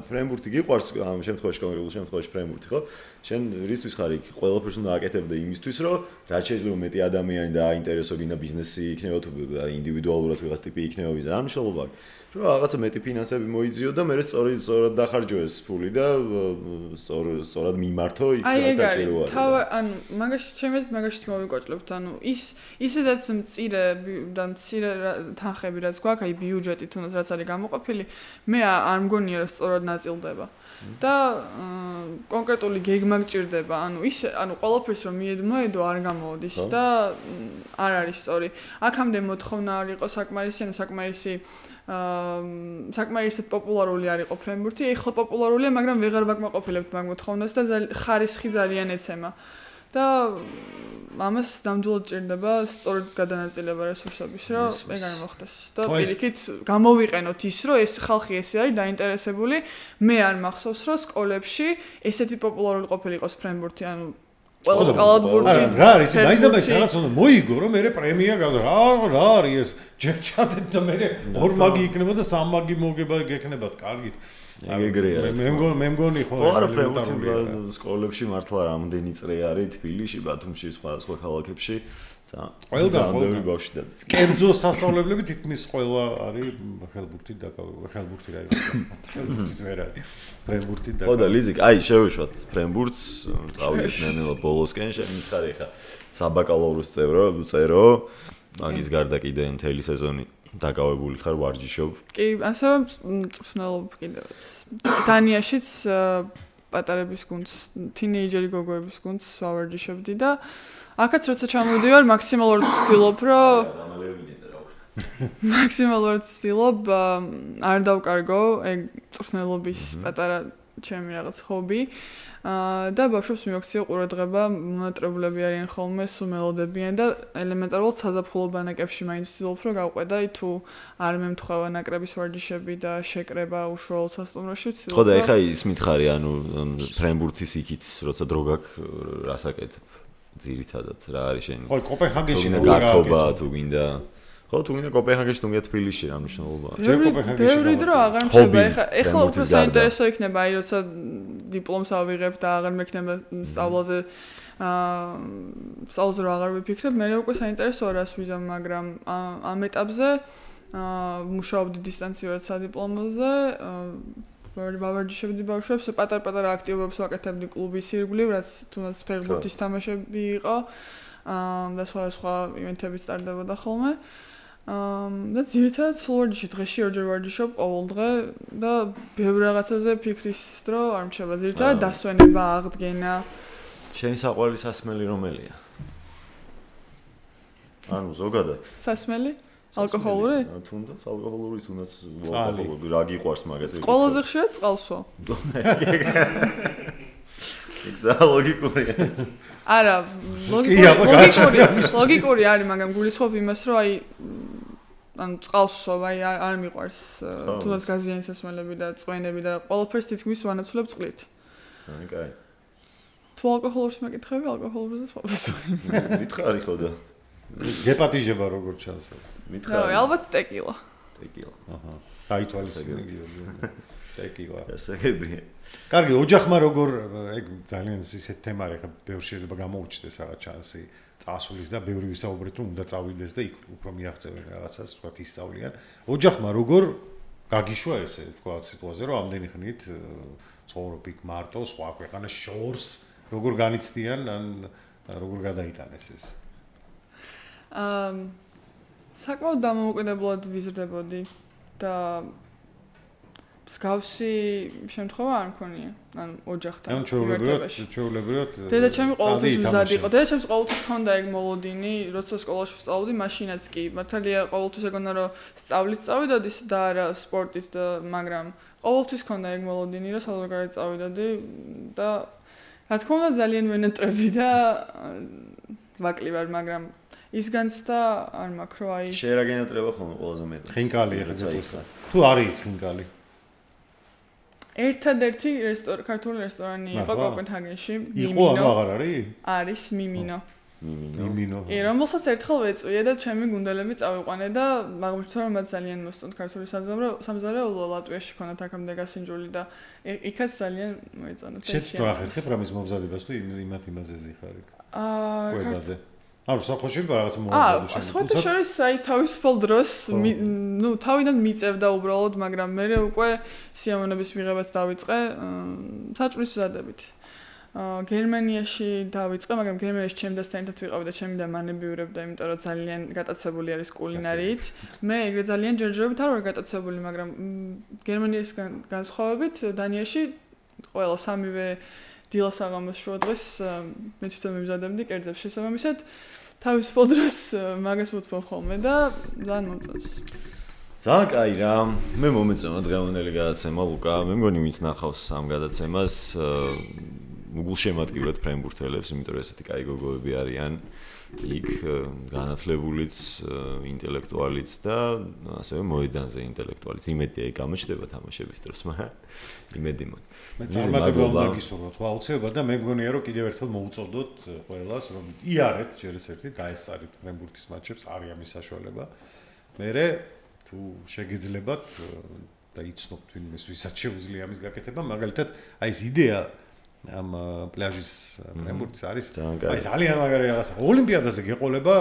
ფრენბურთი გიყვარს ამ შემთხვევაში კონკრეტულ შემთხვევაში ფრენბურთი, ხო? შენ რისთვის ხარ იქ? ყველაფერს უნდა აკეთებდე იმისთვის, რომ რაც შეიძლება მეტი ადამიანი დააინტერესო, გინდა ბიზნესი იქნება თუ ინდივიდუალურად ვიღაც ტიპი იქნება ვიზა. რა მნიშვნელობა აქვს? რომ რაღაცა მეტი ფინანსები მოიძიო და მე სწორად დახარჯო ეს ფული და სწორად მიმართო იქ რაც საჭირო არის. ანუ მაგაშიც მოვიკვაჭლებთ, ანუ ისედაც მწირე და მცირე თანხები რაც გვაქვს, აი ბიუჯეტი თუნდაც რაც არის გამოყოფილი, მე არ მგონია რომ სწორად ნაწილდება. და კონკრეტული გეგმა გჭირდება, ანუ ყველაფერს რომ მიედმოედო არ გამოდის და არ არის სწორი. აქამდე მოთხოვნა არ იყო საკმარისი, ანუ საკმარისად პოპულარული არ იყო ფრენბურთი, ეხლა პოპულარულია, მაგრამ ვეღარ ვაკმაყოფილებთ მაგ მოთხოვნას და ხარისხი ძალიან ეცემა. და ამას ნამდვილად ჭირდება სწორად გადანაწილება რესურსების, რომ ეგ არ მოხდეს. და პირიქით გამოვიყენოთ ის, რომ ეს ხალხი ესე არის დაინტერესებული, მე არ მახსოვს, რომ სკოლებში ესეთი პოპულარული ყოფილიყოს ფრენბურთი, ანუ ყველა სკალად ბურთი. რა არის, მაინც და მაინც რაღაც უნდა მოიგო, რომ მე პრემია რა არის ეს? ჯერ ჩადეთ და მე ორ მაგი იქნება და სამ მაგი მოგება გექნებათ, კარგით. ეგრეა. მე მგონი ხო ეს ელემენტარულია. სკოლებში მართლა რამდენი წრე არის თბილისში, ბათუმში, სხვა ქალაქებში. ყველგან ბევრი ბავშვი და კერძო სასწავლებლები თითქმის ყველა არის ხელბურთი რა იყო. ხელბურთი ვერ არის. ფრენბურთი და ხო და ლიზიკ, აი შევეშვათ ფრენბურთს, წავიდეთ ნელ ბოლოსკენ, შემითხარი ხა საბაკალავროს წერო, მაგის გარდა კიდე მთელი სეზონი დაკავებული ხარ ვარჯიშობ? კი, ასევე მწვრთნელობ კიდევაც. დანიაშიც პატარების გუნდს, თინეიჯერი გოგოების გუნდს ვავარჯიშობდი და აქაც როცა ჩამოვიდივარ, მაქსიმალურად ვცდილობ, რომ არ დავკარგო ეგ მწვრთნელობის პატარა ჩემი რაღაც ჰობი. და ბავშვებს მიაქციო ყურადღება, მონატრებულები არიან ხოლმე, სულ მელოდებიან და ელემენტარულად საზაფხულო ბანაკებში მაინც ვცდილობ, რომ გავყვედაი თუ არ მემთხვევა ნაკრების ვარჯიშები და შეკრება უშუალოდ სასტუმროში ვცდილობ. ხო და ეხა ის მითხარი, ანუ ფრენბურთის იქით, როცა დრო გაქვს, რას აკეთებ? ძირითადად რა არის შენი? ხო, კოპენჰაგენში გართობა თუ გინდა ხო თუ გინდა კოპენჰაგენში თუ გინდა თბილისში რა მნიშვნელობა აქვს? ბევრი დრო აღარ მშება. ეხლა უფრო საინტერესო იქნება, აი როცა დიპლომს ავიღებ და აღარ მექნება სწავლაზე სწავლაზე რა აღარ ვიფიქრებ, მე უკვე საინტერესოა რას ვიზამ, მაგრამ ამ ეტაპზე მუშაობდი დისტანციურად სადიპლომოზე, ვავარჯიშებდი ბავშვებს, პატარ-პატარა აქტივობებს ვაკეთებდი კლუბის ირგვლივ, რაც თუნდაც ფეხბურთის თამაშები იყო და სხვა ივენთებიც ტარდებოდა ხოლმე. და ძირითადად სულ ვარჯიში დღეში ორჯერ ვარჯიშობ ყოველ დღე და ბევრ რაღაცაზე ფიქრის დრო არ მრჩება. ძირითადად დასვენება, აღდგენა. შენი საყვარელი სასმელი რომელია? ანუ ზოგადად. სასმელი? ალკოჰოლური? თუნდაც ალკოჰოლური, თუნდაც ალკოჰოლური. რა გიყვარს მაგაზე? ყველაზე ხშირად წყალს ვსვამ. ეგ ლოგიკურია. არა, ლოგიკური არის, მაგრამ გულისხმობ იმას, რომ აი ანუ წყალს ვსვამ, აი არ მიყვარს თუნდაც გაზიანი სასმელები და წვენები და ყველაფერს თითქმის ვანაცვლებ წყლით. აი, კაი. თუ ალკოჰოლურს მეკითხები, ალკოჰოლურზე სხვადასხვა. მითხარი ხო და გეპატიჟება როგორ ჩანს? მითხარი. ალბათ ტეკილა. ტეკილა. აჰა. დაითვალისწინე. ტეკილა. ესეგები. კარგი, ოჯახმა როგორ ეგ ძალიან ისეთ თემა არის, ხა ბევრ შეიძლება გამოუჩნდეს რაღაც ჩანსი წასulis და ბევრი ვისაუბრეთ რომ უნდა წავიდეს და იქ უფრო მიაღწევენ რაღაცას, თქვა ისწავლიან. ოჯახმა როგორ გაგიშვა ესე თქვა სიტუაცია, რომ ამდენი ხნით ცხოვრობ იქ მარტო, სხვა ქვეყანაში შორს, როგორ განიცდიან ან როგორ გადაიტანეს ეს? საკმაოდ დამოუკიდებლად ვიზრდებოდი და მსგავსი შემთხვევა არ მქონია, ანუ ოჯახთან. ანუ ჩვეულებრივად დედაჩემი ყოველთვის მზად იყო. დედაჩემს ყოველთვის ჰქონდა ეგ მოლოდინი, როცა სკოლაში ვსწავლდი, მაშინაც კი. მართალია ყოველთვის ეგონა რომ სწავლით წავიდოდი და არა სპორტით და მაგრამ ყოველთვის ჰქონდა ეგ მოლოდინი, რომ საზოგადოებრივად წავიდოდი და რა თქმა უნდა ძალიან ვენატრები და ვაკლი ვარ, მაგრამ ის განცდა არ მაქვს რომ აი შეიძლება გენატრება ხოლმე ყველაზე მეტად. ხინკალი ეხება. თუ არის ხინკალი ერთადერთი ქართული რესტორანი იყო კოპენჰაგენში, იყო აღარ არის? არის მიმინო. მიმინო. რომელსაც ერთხელ ვეწვია და ჩემი გუნდელები წავიყვანე და აღმოჩნდა რომ მათ ძალიან მოსწონთ ქართული სამზარეულო ლატვიაში ქონათ აქამდე გასინჯული და იქაც ძალიან მოეწონათ. შეცდო ახერხებ რამის მომზადებას თუ იმაზე ზიხარ იქ? კვებაზე. ანუ საფოში რაღაც მომზადო შენ. სხვა შორის აი თავისუფალ დროს ნუ თავიდან მიწევდა უბრალოდ, მაგრამ მე უკვე სიამოვნების მიღებაც დავიწყე საჭმლის მზადებით. გერმანიაში დავიწყე, მაგრამ გერმანიაში ჩემთან ერთად ვიყავი და ჩემი და მანები ვირებდა, იმიტომ რომ ძალიან გატაცებული არის კულინარიით. მე ეგრე ძალიან ჯერჯერობით არ ვარ გატაცებული, მაგრამ გერმანიისგან განსხვავებით დანიაში ყველა სამივე დილას აღამოს შუა დღეს მე თვითონ მიმზადებდი კერძებს შესაბამისად თავისუფალ დროს მაგას ვუთმობ ხოლმე და ძალიან მომწონს. ძალიან კაი რა. მე მომეწონა დღევანდელი გადაცემა ლუკა. მე მგონი ვინც ნახავს ამ გადაცემას უგულშემატკივრად ფრენბურთელებს, იმიტომ რომ ესეთი კაი გოგოები არიან. იქ განათლებულიც, ინტელექტუალიც და ასევე მოედანზე ინტელექტუალიც. იმედია იქ გამოჩნდება თამაშების დროს, მაგრამ იმედი მაქვს. მე წარმატება უნდა გისურვოთ, აუცილებლად და მე მგონია რომ კიდევ ერთხელ მოუწოდოთ ყველას რომ იარეთ ჯერ ეს ერთი დაესწარით ფრენბურთის მატჩებს, არის ამის საშუალება. მერე თუ შეგიძლიათ და იცნობთ ვინმეს ვისაც შეუძლია ამის გაკეთება, მაგალითად აი ეს იდეა ამ პლაჟის ფრენბურთის არის აი ძალიან მაგარი რაღაცა ოლიმპიადაზე გეყოლება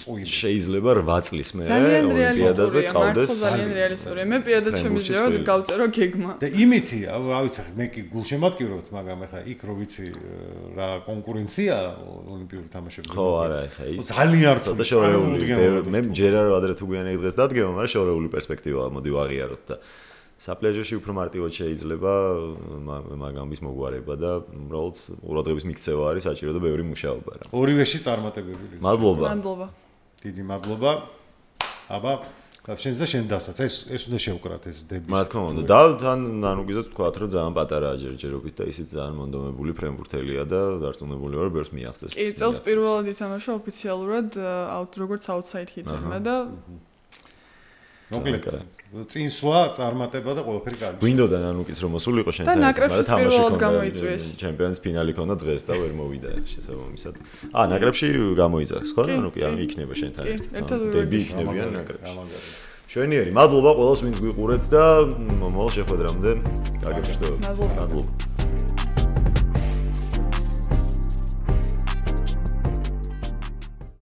წუი შეიძლება 8 წლის მერე ოლიმპიადაზე ყავდეს ძალიან რეალისტურია მე პირადად შემიძლია რომ გავწერო გეგმა და იმითი რა ვიცი მე კი გულშემატკივრობთ მაგრამ ეხლა იქ რო ვიცი რა კონკურენცია ოლიმპიური თამაშების ხო არა ეხლა ის ძალიან ცოტა შორეული მე ჯერ არ ვადრე თუ გვიანე დღეს დადგება მაგრამ შორეული პერსპექტივაა მოდი ვაღიაროთ და საპლაჟოში უფრო მარტივად შეიძლება მაგამის მოგვარება და უბრალოდ ყურადღების მიქცევა არის საჭირო და ბევრი მუშაობა რა. ორივეში წარმატებები. მადლობა. მადლობა. დიდი მადლობა. აბა, შენს და შენ დასაც ეს უნდა შევკრათ ეს დები. რა თქმა უნდა. და თან ანუ გიზეთ ვთქვათ რომ ძალიან პატარაა ჯერჯერობით და ისიც ძალიან მონდომებული ფრენბურთელია და დარწმუნებული ვარ ბევრს მიაღწევს. კი, წელს პირველად ითამაშა ოფიციალურად როგორც outside hitter-მა და მოკლედ წინსვლა წარმატება და ყველაფერი კარგი. გვინდოდა ნანუკიც რომ მოსულიყო შენთან მაგრამ თამაში გამოიწვიეს. ჩემპიონის ფინალი ქონდა დღეს და ვერ მოვიდა შესაბამისად. ნაკრებში გამოიძახეს ხო? ნანუკი ამ იქნება შენთან ერთად. დები იქნებიან ნაკრებში. მშვენიერი, მადლობა ყველას ვინც გვიყურეთ და მომავალ შეხვედრამდე. გაგებშდებით. მადლობა.